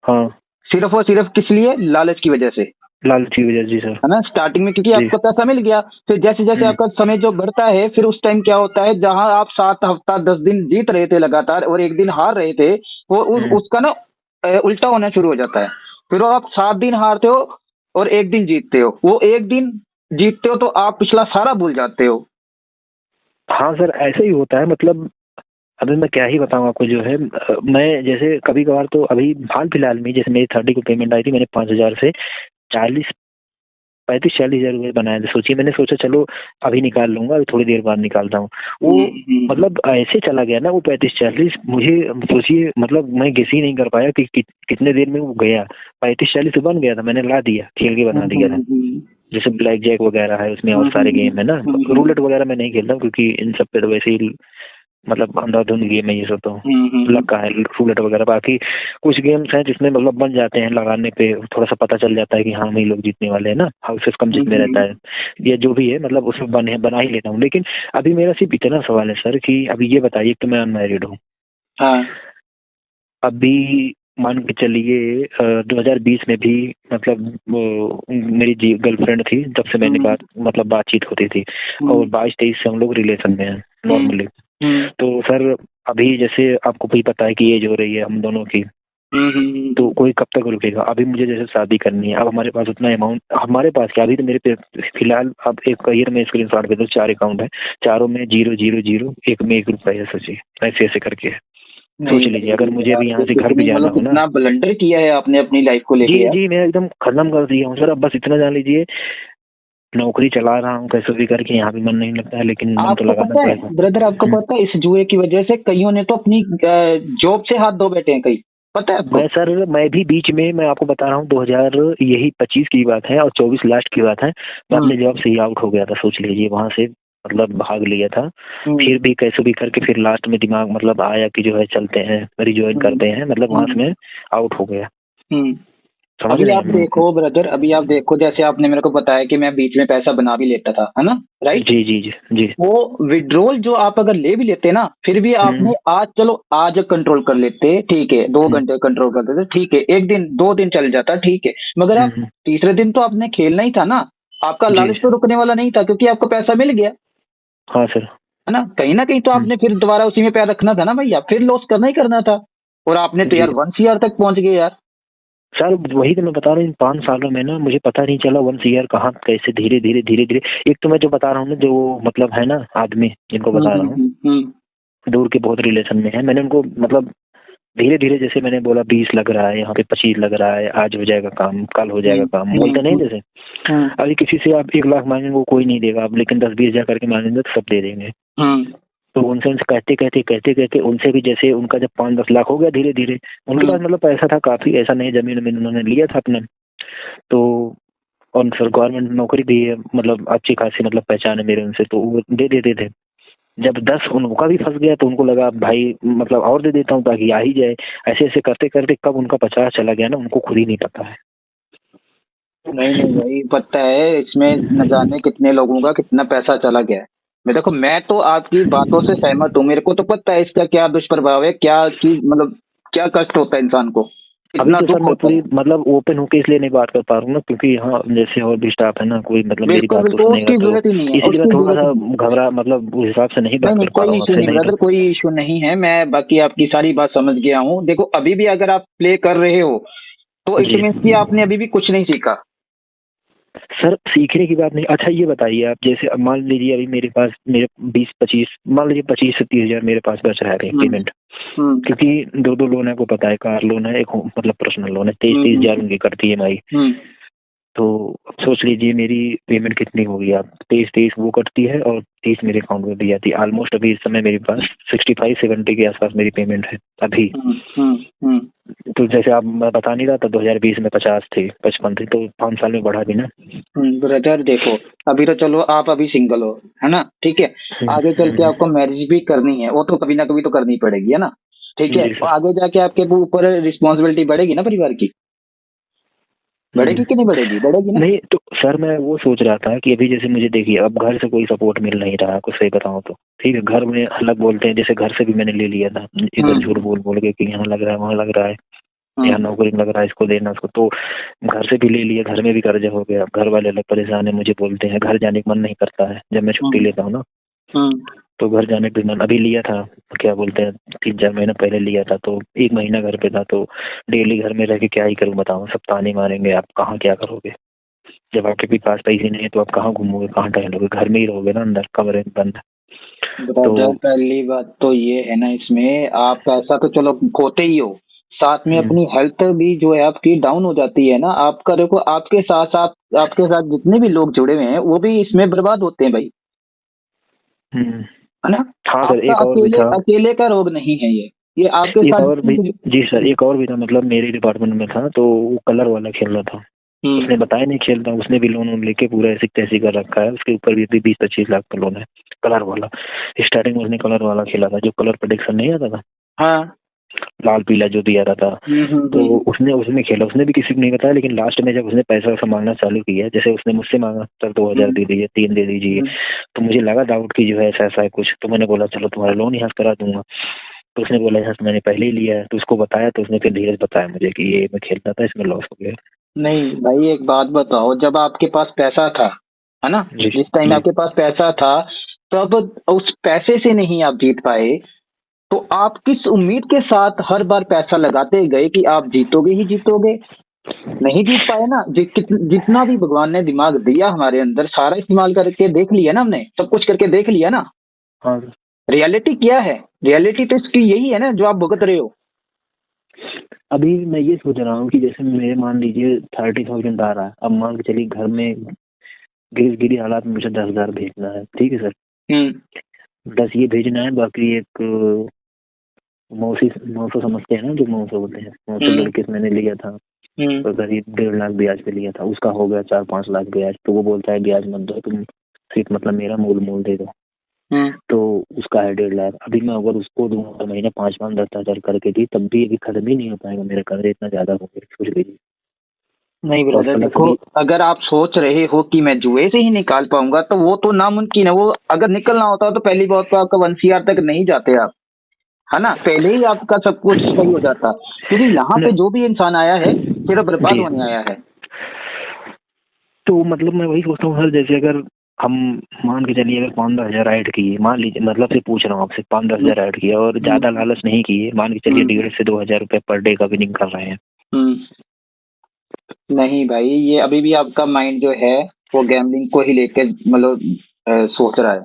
Speaker 2: हाँ, सिर्फ और सिर्फ किस लिए? लालच की वजह से, लालच की वजह। जी सर, है ना, स्टार्टिंग में क्योंकि आपको पैसा मिल गया, फिर जैसे जैसे आपका समय जो बढ़ता है, फिर उस टाइम क्या होता है, जहां आप 7 हफ्ता 10 दिन जीत रहे थे लगातार और एक दिन हार रहे थे, वो उसका ना उल्टा होना शुरू हो जाता है। फिर आप 7 दिन हारते हो और एक दिन जीतते हो, वो एक दिन जीतते हो तो आप पिछला सारा भूल जाते हो। हाँ सर, ऐसे ही होता है। मतलब अभी मैं क्या ही बताऊं आपको, जो है मैं जैसे कभी कभार तो अभी हाल फिलहाल में जैसे मेरी 30 को पेमेंट आई थी, मैंने 5000 से 35-40 हजार रुपए बनाए थे। सोचिए, मैंने सोचा चलो अभी निकाल लूंगा, थोड़ी देर बाद निकालता हूँ, वो मतलब ऐसे चला गया ना वो 35-40। मुझे सोचिए, मतलब मैं गेस ही नहीं कर पाया कि कितने देर में वो गया। 35-40 बन गया था, मैंने ला दिया, खेल के बना दिया था। जैसे ब्लैक जैक वगैरह है उसमें और सारे गेम है ना, रूलेट वगैरह मैं नहीं खेलता हूँ, क्योंकि इन सब पे तो वैसे ही मतलब अंधाधुंध गेम है ये सब, तो लग का है रूलेट वगैरह। बाकी कुछ गेम्स हैं जिसमें मतलब बन जाते हैं, लगाने पे थोड़ा सा पता चल जाता है कि हाँ वही लोग जीतने वाले हैं ना, हाउसेस कम जितने रहता है, ये जो भी है, मतलब उसमें बना ही लेता हूँ। लेकिन अभी मेरा सिर्फ इतना सवाल है सर कि अभी ये बताइए कि मैं अनमैरिड हूँ, अभी मान के चलिए 2020 में भी मतलब मेरी गर्लफ्रेंड थी, जब से मैंने बातचीत होती थी, और 22-23 से हम लोग रिलेशन में हैं नॉर्मली। तो सर
Speaker 1: अभी जैसे आपको भी पता है कि एज हो रही है हम दोनों की, तो कोई कब तक रुकेगा। अभी मुझे जैसे शादी करनी है, अब हमारे पास उतना अमाउंट, हमारे पास क्या, अभी तो मेरे पे फिलहाल अब एक ईयर में स्क्रीनशॉट भेज दो, 4 अकाउंट है, चारों में 0 0 0, एक में 1 रुपया है। सोचिए ऐसे ऐसे करके सोच लीजिए, अगर मुझे भी यहाँ से घर भी जाना हो ना।
Speaker 2: कितना ब्लंडर किया है आपने अपनी लाइफ को लेके।
Speaker 1: जी मैं एकदम खत्म कर दिया हूँ सर। अब बस इतना जान लीजिए, नौकरी चला रहा हूँ कैसे भी करके, यहाँ भी मन नहीं लगता है, लेकिन मन तो लगाना पड़ेगा।
Speaker 2: ब्रदर आपको पता है इस जुए की वजह से कईयों ने तो अपनी जॉब से हाथ धो बैठे हैं, कई, पता है आपको?
Speaker 1: मैं सर, मैं भी बीच में, मैं आपको बता रहा हूँ 2025 की बात है और 24 लास्ट की बात है, मैं अपने जॉब से ही आउट हो गया था। सोच लीजिए, वहां से मतलब भाग लिया था। फिर भी कैसे भी करके फिर लास्ट में दिमाग मतलब आया कि जो है चलते हैं, रिज्वाइन करते हैं, मतलब वहां से मैं आउट हो गया।
Speaker 2: अभी आप देखो ब्रदर, अभी आप देखो, जैसे आपने मेरे को बताया कि मैं बीच में पैसा बना भी लेता था, है ना, राइट?
Speaker 1: जी जी जी जी।
Speaker 2: वो विड्रॉल जो आप अगर ले भी लेते ना, फिर भी आपने आज, चलो आज कंट्रोल कर लेते, ठीक है, 2 घंटे कंट्रोल कर लेते, ठीक है, 1 दिन 2 दिन चल जाता, ठीक है, मगर आप तीसरे दिन तो आपने खेलना ही था ना, आपका लालच तो रुकने वाला नहीं था, क्योंकि आपको पैसा मिल गया।
Speaker 1: हाँ सर।
Speaker 2: है ना कहीं तो आपने फिर दोबारा उसी में पैर रखना था ना भैया, फिर लॉस करना ही करना था, और आपने तो यार 1 CR तक पहुंच गए यार।
Speaker 1: सर वही तो मैं बता रहा हूँ, इन 5 सालों में ना मुझे पता नहीं चला 1 CR कहाँ कैसे धीरे धीरे धीरे धीरे। एक तो मैं जो बता रहा हूँ ना, जो मतलब है ना आदमी जिनको बता रहा हूँ, दूर के बहुत रिलेशन में है, मैंने उनको मतलब धीरे धीरे, जैसे मैंने बोला 20 लग रहा है, यहाँ पे 25 लग रहा है, आज हो जाएगा काम, कल हो जाएगा काम, बोलते नहीं जैसे। अभी किसी से आप 1 लाख मांगेंगे वो कोई नहीं देगा आप, लेकिन 10-20 हजार करके मांगेंगे तो सब दे देंगे। तो उनसे कहते कहते उनसे भी जैसे उनका जब 5-10 लाख हो गया धीरे धीरे, उनके पास मतलब पैसा था काफी, ऐसा नहीं जमीन वमीन उन्होंने लिया था अपने। तो और सर गवर्नमेंट नौकरी भी है, मतलब अच्छी खासी मतलब पहचान है मेरे उनसे, तो वो दे देते थे। जब 10 उनका भी फंस गया तो उनको लगा भाई मतलब और दे देता हूँ ताकि आ ही जाए। ऐसे ऐसे करते करते कब उनका 50 चला गया ना, उनको खुद ही नहीं पता है।
Speaker 2: नहीं भाई, पता है इसमें न जाने कितने लोगों का कितना पैसा चला गया है। मैं देखो, मैं तो आपकी बातों से सहमत हूँ, मेरे को तो पता है इसका क्या दुष्प्रभाव है, क्या चीज मतलब क्या कष्ट होता है इंसान को।
Speaker 1: अभी तो सर मैं पूरी मतलब ओपन होके इसलिए नहीं बात कर पा रहा हूँ ना, क्योंकि यहाँ जैसे और भी स्टाफ है ना, कोई मतलब मेरी बात तो सुनेगा, तो इसलिए मैं थोड़ा सा घबरा, मतलब उस हिसाब से नहीं बात कर पा रहा हूँ।
Speaker 2: कोई इशू नहीं है, मैं बाकी आपकी सारी बात समझ गया हूँ। देखो अभी भी अगर आप प्ले कर रहे हो तो इट मींस कि आपने अभी भी कुछ नहीं सीखा।
Speaker 1: सर सीखने की बात नहीं। अच्छा ये बताइए आप, जैसे अब मान लीजिए अभी मेरे पास मेरे 20-25 मान लीजिए 25 से 30 हजार मेरे पास बच रहा है पेमेंट, क्योंकि 2 लोन है, को पता है, कार लोन है, एक मतलब पर्सनल लोन है, 23 हजार उनकी करती है EMI। तो अब सोच लीजिए मेरी पेमेंट कितनी होगी, आप 23 वो कटती है और 30 मेरे अकाउंट में भी जाती है। ऑलमोस्ट अभी इस समय मेरे पास 65-70 के आसपास मेरी पेमेंट है अभी। तो जैसे आप मैं बता नहीं रहा था 2020 में 50 थे, 55 थे, तो 5 साल में बढ़ा भी ना।
Speaker 2: ब्रदर देखो, अभी तो चलो आप अभी सिंगल हो, है ना, ठीक है, आगे चल के आपको मैरिज भी करनी है, वो तो कभी ना कभी तो करनी पड़ेगी, है ना, ठीक है, तो आगे जाके आपके ऊपर रिस्पॉन्सिबिलिटी बढ़ेगी ना परिवार की, बढ़ेगी कि नहीं बढ़ेगी? बढ़ेगी ना। नहीं
Speaker 1: तो सर मैं वो सोच रहा था कि अभी जैसे मुझे देखिए अब घर से कोई सपोर्ट मिल नहीं रहा, कुछ सही बताऊं तो, ठीक है, घर में अलग बोलते हैं, जैसे घर से भी मैंने ले लिया था इधर झूठ बोल के कि यहाँ लग रहा है वहाँ लग रहा है, यहाँ नौकरी लग रहा है, इसको देना उसको, तो घर से भी ले लिया, घर में भी कर्जा हो गया, घर वाले अलग परेशान है, मुझे बोलते हैं, घर जाने का मन नहीं करता है जब मैं छुट्टी लेता हूँ ना, तो घर जाने के मन। अभी लिया था क्या बोलते हैं 3-4 महीना पहले लिया था, तो 1 महीना घर पे था, तो डेली घर में रह के क्या ही करूँ बताओ, सब ताने मारेंगे, आप कहाँ क्या करोगे, जब आपके पास पैसे नहीं है तो आप कहाँ घूमोगे, कहाँ टहलोगे, घर में ही रहोगे ना, अंदर कमरे में बंद।
Speaker 2: तो पहली बात तो ये है ना, इसमें आप पैसा तो चलो खोते ही हो, साथ में अपनी हेल्थ भी जो है आपकी डाउन हो जाती है ना, आपका देखो आपके साथ जितने भी लोग जुड़े हुए हैं वो भी इसमें बर्बाद होते हैं भाई, है ना।
Speaker 1: हाँ सर, एक और भी था,
Speaker 2: अकेले का रोग नहीं है ये आपके
Speaker 1: एक
Speaker 2: साथ
Speaker 1: और भी। जी सर, एक और भी था, मतलब मेरे डिपार्टमेंट में था, तो वो कलर वाला खेल रहा था, उसने बताया नहीं खेलता, उसने भी लोन लेके पूरा ऐसी तैसी कर रखा है, उसके ऊपर भी 20-25 लाख का लोन है, कलर वाला। स्टार्टिंग में उसने कलर वाला खेला था, जो कलर प्रोटेक्शन नहीं आता था,
Speaker 2: हाँ,
Speaker 1: लाल पीला जो दिया था, तो उसने खेला, उसने भी किसी को नहीं बताया, लेकिन लास्ट में जब उसने पैसा मांगना चालू किया, जैसे उसने मुझसे मांगा सर 2000 दे दीजिए, 3 दे दीजिए, तो मुझे लगा डाउट की जो है ऐसा है कुछ, तो मैंने बोला चलो तुम्हारा लोन यहाँ करा दूंगा, तो उसने बोला यहाँ मैंने पहले ही लिया है, तो उसको बताया, तो उसने फिर धीरे बताया मुझे कि ये मैं खेलता था, इसमें लॉस हो गया।
Speaker 2: नहीं भाई एक बात बताओ, जब आपके पास पैसा था, है ना, जिस टाइम आपके पास पैसा था, तब उस पैसे से नहीं आप जीत पाए, तो आप किस उम्मीद के साथ हर बार पैसा लगाते गए कि आप जीतोगे ही जीतोगे? नहीं जीत पाए ना। जितना भी भगवान ने दिमाग दिया हमारे अंदर सारा इस्तेमाल करके देख लिया ना, हमने सब कुछ करके देख लिया ना।
Speaker 1: हाँ।
Speaker 2: रियलिटी क्या है? रियलिटी तो इसकी यही है ना जो आप भुगत रहे हो।
Speaker 1: अभी मैं ये सोच रहा हूँ कि जैसे मेरे मान लीजिए 30,000 आ रहा है, अब मान के चलिए घर में गिरी हालात में मुझे 10,000 भेजना है, ठीक है सर। 10 ये भेजना है, बाकी एक मौसो समझते हैं ना, जो मौसो होते हैं, मौसो लड़के से मैंने लिया था तो करीब 1.5 लाख ब्याज पे लिया था, उसका हो गया 4-5 लाख ब्याज। तो वो बोलता है ब्याज मत दो तुम, सिर्फ मतलब मेरा मूल दे दो। तो उसका है 1.5 लाख। अभी मैं अगर उसको दूंगा महीने 5-10,000 करके दी, तब भी अभी खत्म ही नहीं हो पाएगा, मेरा कर्ज इतना ज्यादा हो गया, सोच लीजिए।
Speaker 2: नहीं ब्रदर देखो, अगर आप सोच रहे हो कि मैं जुए से ही निकाल पाऊंगा तो वो तो नामुमकिन है। वो अगर निकलना होता तो पहली बात तो आपका 1 CR तक नहीं जाते आप, है ना, पहले ही आपका सब कुछ सही हो जाता। क्योंकि यहाँ पे जो भी इंसान आया है सिर्फ बर्बाद होने आया है।
Speaker 1: तो मतलब मैं वही सोचता हूँ सर, जैसे अगर हम मान के चलिए अगर 5-10 हजार ऐड किए, मान लीजिए, मतलब से पूछ रहा हूँ आपसे, 5-10 हजार ऐड किया और ज्यादा लालच नहीं किए, मान के चलिए 1,500 से 2,000 रुपए पर डे का विनिंग कर रहे हैं।
Speaker 2: नहीं भाई, ये अभी भी आपका माइंड जो है वो गैम्बलिंग को ही लेकर मतलब सोच रहा है।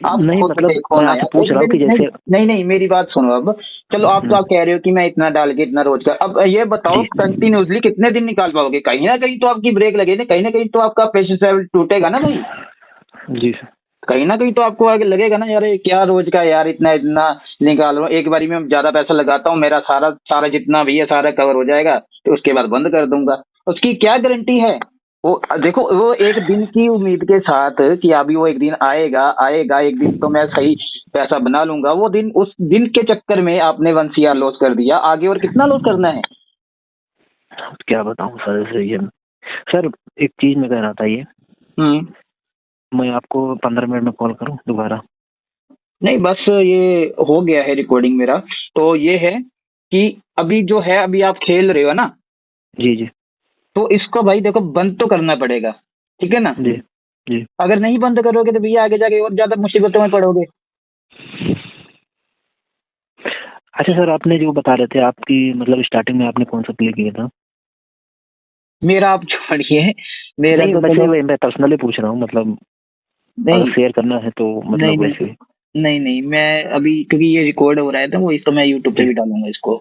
Speaker 2: आप
Speaker 1: नहीं मतलब मैं आपसे पूछ रहा हूँ कि जैसे
Speaker 2: नहीं मेरी बात सुनो। अब चलो आप तो आप कह रहे हो कि मैं इतना डाल के इतना रोज का, अब ये बताओ कंटिन्यूसली कितने दिन निकाल पाओगे? कहीं ना कहीं तो आपकी ब्रेक लगेगी, कहीं ना कहीं तो आपका पेशेंस लेवल टूटेगा ना भाई।
Speaker 1: जी सर।
Speaker 2: कहीं ना कहीं तो आपको आगे लगेगा ना, यार क्या रोज का यार इतना इतना निकाल रहा हूँ, एक बारी में ज्यादा पैसा लगाता हूँ, मेरा सारा जितना भी है सारा कवर हो जाएगा, तो उसके बाद बंद कर दूंगा। उसकी क्या गारंटी है? वो देखो, वो एक दिन की उम्मीद के साथ कि अभी वो एक दिन आएगा एक दिन तो मैं सही पैसा बना लूंगा, वो दिन, उस दिन के चक्कर में आपने 1 CR लॉस कर दिया। आगे और कितना लॉस करना है?
Speaker 1: क्या बताऊं सर, सही है सर। एक चीज मैं कह रहा था, ये मैं आपको 15 मिनट में कॉल करूं दोबारा?
Speaker 2: नहीं बस ये हो गया है रिकॉर्डिंग मेरा। तो ये है कि अभी जो है अभी आप खेल रहे हो ना।
Speaker 1: जी जी।
Speaker 2: तो इसको भाई देखो बंद तो करना पड़ेगा, ठीक है ना?
Speaker 1: जी जी।
Speaker 2: अगर नहीं बंद करोगे तो भैया आगे जाके और ज्यादा मुसीबतों में पड़ोगे।
Speaker 1: अच्छा सर, आपने जो बता रहे थे आपकी मतलब स्टार्टिंग में आपने कौन सा प्ले किया था?
Speaker 2: मेरा आप छोड़िए, मेरा
Speaker 1: नहीं,
Speaker 2: तो
Speaker 1: मैं पर्सनली पूछ रहा हूँ, मतलब अगर शेयर करना है तो मतलब वैसे।
Speaker 2: नहीं मैं अभी, क्योंकि ये रिकॉर्ड हो रहा है तो वो इसको मैं यूट्यूब पे भी डालूंगा इसको।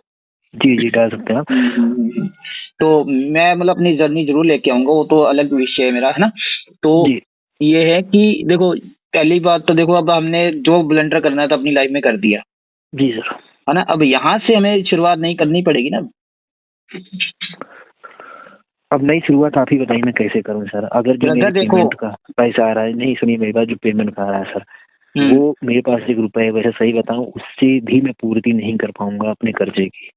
Speaker 1: जी डाल सकते हैं आप।
Speaker 2: तो मैं मतलब अपनी जर्नी जरूर लेके आऊंगा, वो तो अलग विषय है मेरा, है ना। तो ये है कि देखो, पहली बात तो देखो, अब हमने जो ब्लंडर करना था अपनी लाइफ में कर दिया।
Speaker 1: जी सर।
Speaker 2: है ना, अब यहाँ से हमें शुरुआत नहीं करनी पड़ेगी ना।
Speaker 1: अब नई शुरुआत आप ही बताइए मैं कैसे करूं सर? अगर जो मेरे पेमेंट का पैसा आ रहा है, नहीं सुनिए मेरी बात, जो पेमेंट का आ रहा है सर, वो मेरे पास 1 रुपए है, वैसे सही बताऊं उससे भी मैं पूर्ति नहीं कर पाऊंगा अपने कर्जे की।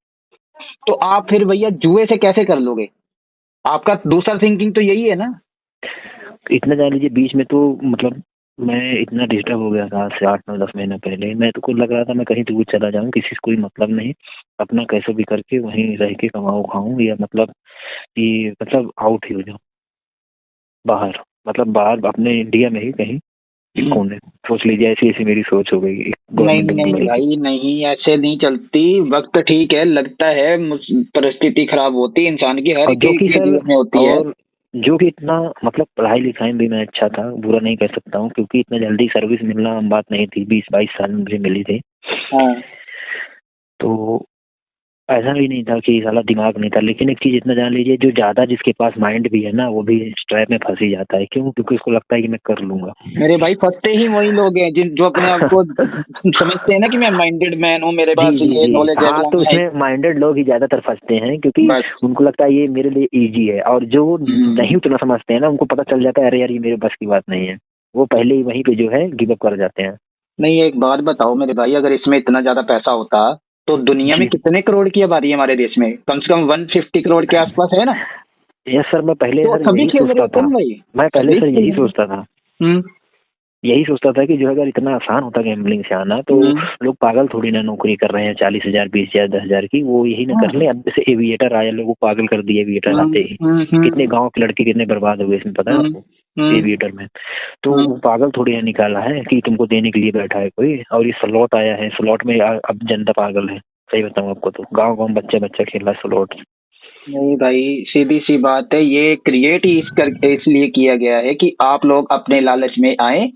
Speaker 2: तो आप फिर भैया जुए से कैसे कर लोगे? आपका दूसरा थिंकिंग तो यही है ना।
Speaker 1: इतना जान लीजिए बीच में तो मतलब मैं इतना डिस्टर्ब हो गया था, आज से 8-9-10 महीना पहले मैं तो को लग रहा था मैं कहीं दूर चला जाऊं, किसी से कोई मतलब नहीं, अपना कैसे भी करके वहीं रह के कमाऊं खाऊं, या मतलब कि मतलब आउट ही हो जाऊं बाहर, मतलब बाहर अपने इंडिया में ही कहीं कोने। सोच लीजिए ऐसी ऐसी मेरी सोच हो गई।
Speaker 2: नहीं भाई नहीं, ऐसे नहीं चलती। वक्त ठीक है, लगता है परिस्थिति खराब होती है इंसान की, हर
Speaker 1: जो कि
Speaker 2: जीवन में होती है।
Speaker 1: जो कि इतना मतलब पढ़ाई लिखाई में भी मैं अच्छा था, बुरा नहीं कह सकता हूँ, क्योंकि इतना जल्दी सर्विस मिलना आम बात नहीं थी, 20-22 साल में मुझे मिली थी। तो ऐसा भी नहीं था कि साला दिमाग नहीं था, लेकिन एक चीज इतना जान लीजिए, जो ज्यादा जिसके पास माइंड भी है ना, वो भी ट्रैप में फंस ही जाता है। क्यों? क्योंकि उसको लगता है कि मैं कर लूंगा।
Speaker 2: मेरे भाई फंसते ही वही लोग हैं जिन जो अपने आप को समझते हैं ना कि मैं माइंडेड मैन हूँ, मेरे पास ये नॉलेज है।
Speaker 1: हाँ, तो इसमें माइंडेड लोग ही ज्यादातर फंसते हैं, क्योंकि उनको लगता है ये मेरे लिए इजी है, और जो नहीं उतना समझते हैं ना, उनको पता चल जाता है अरे यार ये मेरे बस की बात नहीं है, वो पहले ही वहीं पे जो है गिव अप कर जाते हैं।
Speaker 2: नहीं, एक बात बताओ मेरे भाई, अगर इसमें इतना ज्यादा पैसा होता तो दुनिया में कितने करोड़ की आबादी है हमारे देश में? कम से कम 150 करोड़ के आसपास है ना।
Speaker 1: यस सर, मैं पहले
Speaker 2: तो
Speaker 1: सर यही सोचता था, मैं पहले सर यही सोचता था, यही सोचता था कि जो अगर इतना आसान होता गैम्बलिंग से आना, तो लोग पागल थोड़ी ना नौकरी कर रहे हैं 40,000 20,000 10,000 की, वो यही ना कर ले। अब जैसे एविएटर आया, लोगों को पागल कर दिया एविएटर आते ही, कितने गांव के लड़के कितने बर्बाद हो गए इसमें, पता है आपको? एविएटर में। तो वो पागल थोड़ी है निकाला है कि तुमको देने के लिए बैठा है कोई, और ये स्लॉट आया है, स्लॉट में अब जनता पागल है। सही बताऊं आपको तो गांव गांव बच्चा बच्चा खेल रहा है स्लॉट।
Speaker 2: नहीं भाई, सीधी सी बात है, ये क्रिएट ही इसलिए किया गया है कि आप लोग अपने लालच में आए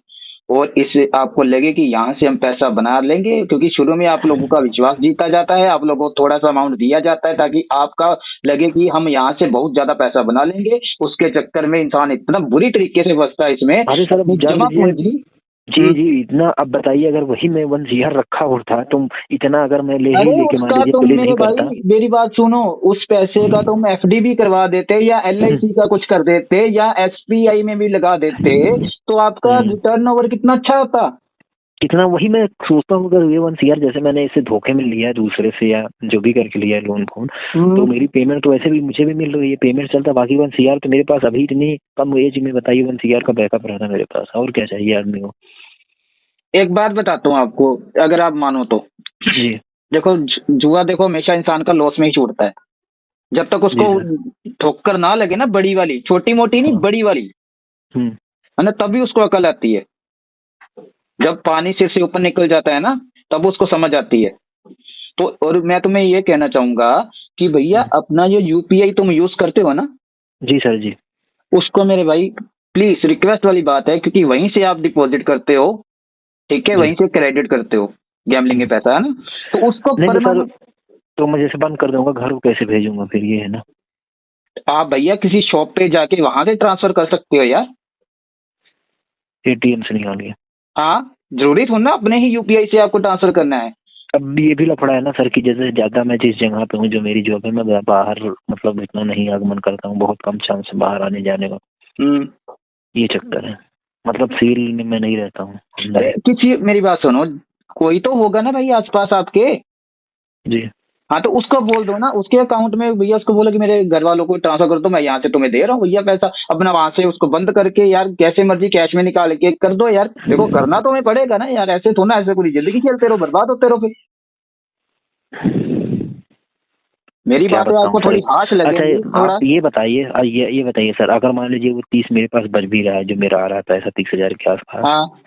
Speaker 2: और इस आपको लगे कि यहाँ से हम पैसा बना लेंगे, क्योंकि शुरू में आप लोगों का विश्वास जीता जाता है, आप लोगों को थोड़ा सा अमाउंट दिया जाता है ताकि आपका लगे कि हम यहाँ से बहुत ज्यादा पैसा बना लेंगे। उसके चक्कर में इंसान इतना बुरी तरीके से फंसता है इसमें।
Speaker 1: अरे सर अब
Speaker 2: जमा पूंजी।
Speaker 1: जी जी इतना, अब बताइए अगर वही मैं 1 CR रखा होता तुम इतना, अगर मैं ले ही लेके मान लीजिए
Speaker 2: तुम
Speaker 1: प्लीज
Speaker 2: मेरे
Speaker 1: नहीं
Speaker 2: भाई
Speaker 1: करता।
Speaker 2: मेरी बात सुनो, उस पैसे का तुम एफडी भी करवा देते या LIC का कुछ कर देते या SBI में भी लगा देते तो आपका टर्नओवर कितना अच्छा होता।
Speaker 1: कितना, वही मैं सोचता हूँ अगर ये 1 CR जैसे मैंने इसे धोखे में लिया है दूसरे से या जो भी करके लिया है लोन फोन, तो मेरी पेमेंट तो ऐसे भी मुझे भी मिल रही है, पेमेंट चलता, बाकी 1 CR तो मेरे पास अभी इतनी कम एज में बताइए 1 CR का बैकअप रहता मेरे पास, और क्या चाहिए आदमी को।
Speaker 2: एक बात बताता हूँ आपको, अगर आप मानो तो।
Speaker 1: जी
Speaker 2: देखो जुआ देखो हमेशा इंसान का लॉस में ही छूटता है, जब तक उसको ठोकर ना लगे ना, बड़ी वाली, छोटी मोटी नहीं बड़ी वाली, है ना, तभी उसको अकल आती है। जब पानी सिर से ऊपर निकल जाता है ना, तब उसको समझ आती है। तो और मैं तुम्हें ये कहना चाहूंगा कि भैया अपना जो UPI तुम यूज करते हो ना।
Speaker 1: जी सर जी।
Speaker 2: उसको मेरे भाई प्लीज रिक्वेस्ट वाली बात है, क्योंकि वहीं से आप डिपॉजिट करते हो, ठीक है, वहीं से क्रेडिट करते हो गैम्बलिंग के पैसा, है ना, तो उसको
Speaker 1: सर तो मैं जैसे बंद कर दूंगा घर को कैसे भेजूंगा फिर, ये है ना।
Speaker 2: आप भैया किसी शॉप पे जाके वहां से ट्रांसफर कर सकते हो यार,
Speaker 1: ATM से निकाल के।
Speaker 2: हाँ, जरूरी थोड़ा ना अपने ही UPI से आपको ट्रांसफर करना है।
Speaker 1: अब ये भी लफड़ा है ना सर कि जैसे ज्यादा मैं जिस जगह पे हूँ जो मेरी जॉब है, मैं बाहर मतलब इतना नहीं आगमन करता हूँ, बहुत कम चांस है बाहर आने जाने का। ये चक्कर है, मतलब सील में मैं नहीं रहता हूँ।
Speaker 2: किसी मेरी बात सुनो, कोई तो होगा ना भाई आसपास आपके।
Speaker 1: जी
Speaker 2: हाँ, तो उसको बोल दो ना, उसके अकाउंट में भैया उसको बोलो कि मेरे घर वालों को ट्रांसफर कर दो, मैं यहाँ से तुम्हें दे रहा हूँ भैया पैसा, अपना वहां से उसको बंद करके यार कैसे मर्जी कैश में निकाल के कर दो यार। देखो करना तो हमें पड़ेगा ना यार, ऐसे थोड़ा, ऐसे पूरी जिंदगी खेलते रहो, बर्बाद होते रहो फिर। मेरी बात है आपको थोड़ी हाश लगे।
Speaker 1: अच्छा आप ये बताइए, ये बताइए सर, अगर मान लीजिए वो 30 मेरे पास बच भी रहा है, जो मेरा आ रहा है पैसा 30,000 के आसपास,
Speaker 2: हाँ,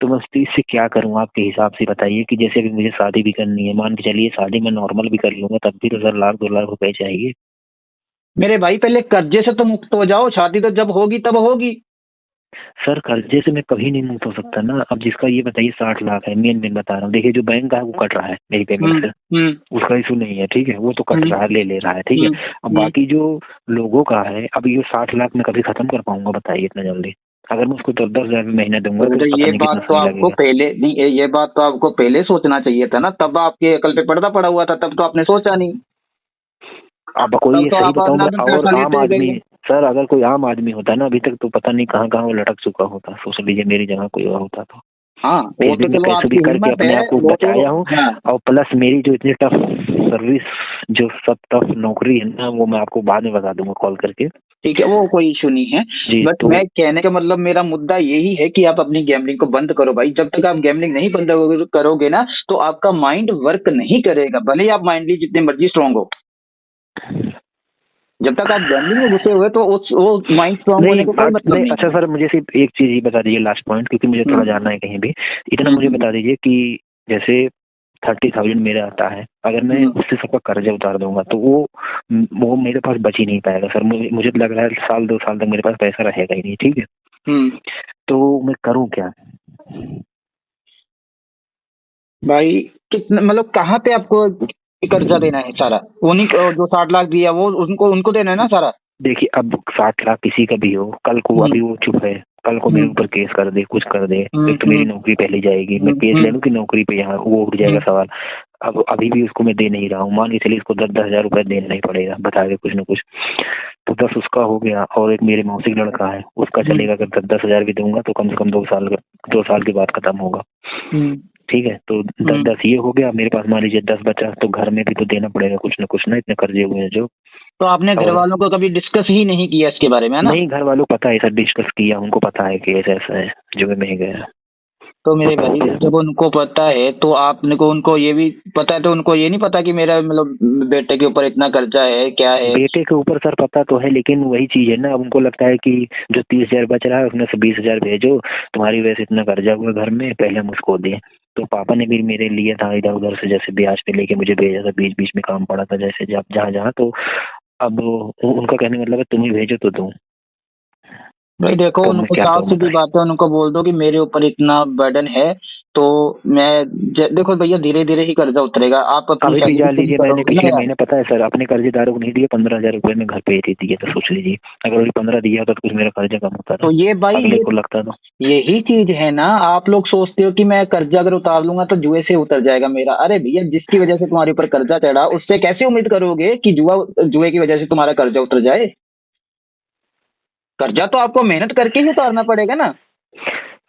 Speaker 1: तो मैं उस 30 से क्या करूँ आपके हिसाब से बताइए। कि जैसे अभी मुझे शादी भी करनी है, मान के चलिए शादी मैं नॉर्मल भी कर लूंगा, तब भी तो सर 1,00,000-2,00,000 रुपए चाहिए।
Speaker 2: मेरे भाई पहले कर्जे से तो मुक्त हो जाओ, शादी तो जब होगी तब होगी।
Speaker 1: सर कर्जे से मैं कभी नहीं मुक्त हो सकता ना। अब जिसका ये बताइए 60 लाख है, मेन बता रहा हूँ, देखिए जो बैंक का है वो कट रहा है मेरी पेमेंट से, उसका इशू नहीं है, ठीक है, वो तो कट रहा है, ले रहा है, ठीक है। अब बाकी जो लोगों का है, अब ये 60 लाख में कभी खत्म कर पाऊंगा बताइए इतना जल्दी? अगर मैं उसको 10,000 महीना दूंगा तो
Speaker 2: ये बात तो आपको पहले नहीं, ये बात तो आपको पहले सोचना चाहिए था ना, तब आपके अकल पे पर्दा पड़ा हुआ था, तब तो आपने सोचा नहीं।
Speaker 1: अब कोई सही बताऊं मैं, और आम आदमी सर, अगर कोई आम आदमी होता ना अभी तक, तो पता नहीं कहाँ कहाँ वो लटक चुका होता। सोच लीजिए मेरी जगह कोई और होता तो।
Speaker 2: हाँ, वो तो चलो
Speaker 1: कैसे भी करके अपने आप को बचाया हूँ। और प्लस मेरी जो इतनी टफ सर्विस, जो सब टफ नौकरी है ना, वो मैं आपको बाद में बता दूंगा कॉल करके,
Speaker 2: ठीक है, वो कोई इशू नहीं है। बट मैं कहने का मतलब, मेरा मुद्दा यही है कि आप अपनी गैम्बलिंग को बंद करो भाई। जब तक आप गैम्बलिंग नहीं बंद करोगे ना, तो आपका माइंड वर्क नहीं करेगा, भले ही आप माइंडली जितने मर्जी स्ट्रांग हो। जब तक आप गैम्बलिंग में घुसे हुए तो वो माइंड स्ट्रांग होने को कोई मतलब नहीं।
Speaker 1: अच्छा सर, मुझे सिर्फ एक चीज ही बता दीजिए, लास्ट पॉइंट, क्योंकि मुझे थोड़ा जानना है कहीं भी। इतना मुझे बता दीजिए कि जैसे 30,000 मेरा आता है, अगर मैं उससे सबका कर्जा उतार दूंगा तो वो मेरे पास बच ही नहीं पाएगा सर। मुझे तो लग रहा है 1-2 साल तक मेरे पास पैसा रहेगा ही नहीं, ठीक है। तो मैं करूँ क्या
Speaker 2: भाई? कितना मतलब कहाँ पे आपको कर्जा देना है सारा? उन्हीं को जो 60 लाख दिया वो उनको देना है ना सारा।
Speaker 1: देखिए अब 60 लाख किसी का भी हो, कल को अभी वो चुप है, कल को मेरे ऊपर केस कर दे, कुछ कर दे, एक तो मेरी नौकरी पहले जाएगी, मैं केस ले लूं कि नौकरी पे यहाँ वो उठ जाएगा सवाल। अब अभी भी उसको मैं दे नहीं रहा हूँ, मान के चलिए इसको 10-10 हजार रुपए देना ही पड़ेगा, बता के कुछ न कुछ। तो 10 उसका हो गया, और एक मेरे मौसी लड़का है उसका चलेगा, अगर 10-10 हजार भी दूंगा तो कम से कम 2 साल के बाद खत्म होगा, ठीक है। तो 10-10 ये हो गया, मेरे पास मान लीजिए 10 बचा, तो घर में भी तो देना पड़ेगा कुछ न कुछ ना, इतने कर्जे हुए हैं जो।
Speaker 2: तो आपने घर वालों को कभी डिस्कस ही नहीं किया इसके बारे में, है ना?
Speaker 1: नहीं, घर वालों को पता है सर, डिस्कस किया, उनको पता है कि ऐसा ऐसा है जो मैं नहीं गया।
Speaker 2: तो मेरे भाई जब उनको पता है तो आपने को उनको ये भी पता है, तो उनको ये नहीं पता कि मेरा मतलब बेटे के ऊपर इतना कर्जा है क्या है?
Speaker 1: बेटे के ऊपर सर पता तो है, लेकिन वही चीज है ना, अब उनको लगता है कि जो 30,000 बच रहा है उसमें से 20,000 भेजो, तुम्हारी वजह से इतना कर्जा हुआ घर में, पहले हम उसको दें। तो पापा ने भी मेरे लिए था इधर उधर से, जैसे ब्याज पे लेके मुझे भेजा था, बीच बीच में काम पड़ा था जैसे जहाँ जहाँ। तो अब उनका कहने का मतलब है तुम ही भेजो तो दूं।
Speaker 2: भाई देखो,
Speaker 1: तो मैं
Speaker 2: उनको
Speaker 1: क्या
Speaker 2: साफ
Speaker 1: करूं
Speaker 2: सीधी
Speaker 1: भाई?
Speaker 2: बात है, उनको बोल दो कि मेरे ऊपर इतना बर्डन है, तो मैं देखो भैया, धीरे धीरे ही कर्जा उतरेगा, आप अपनी
Speaker 1: अभी भी
Speaker 2: सैलरी
Speaker 1: जान
Speaker 2: से भी
Speaker 1: लीजिए, मैंने
Speaker 2: करोगे ना
Speaker 1: पिछले
Speaker 2: यार।
Speaker 1: महीने पता है सर अपने कर्जेदारों को नहीं दिए, 15,000 रुपए में घर पे ही दिए। तो सोच लीजिए, अगर वही 15 दिया होता तो कुछ मेरा कर्जा कम होता
Speaker 2: तो
Speaker 1: था,
Speaker 2: ये भाई,
Speaker 1: अगले को लगता तो।
Speaker 2: यही चीज है ना, आप लोग सोचते हो कि मैं कर्जा अगर उतार लूंगा तो जुए से उतर जाएगा मेरा। अरे भैया, जिसकी वजह से तुम्हारे ऊपर कर्जा चढ़ा, उससे कैसे उम्मीद करोगे कि जुए की वजह से तुम्हारा कर्जा उतर जाए? कर्जा तो आपको मेहनत करके ही उतारना पड़ेगा ना।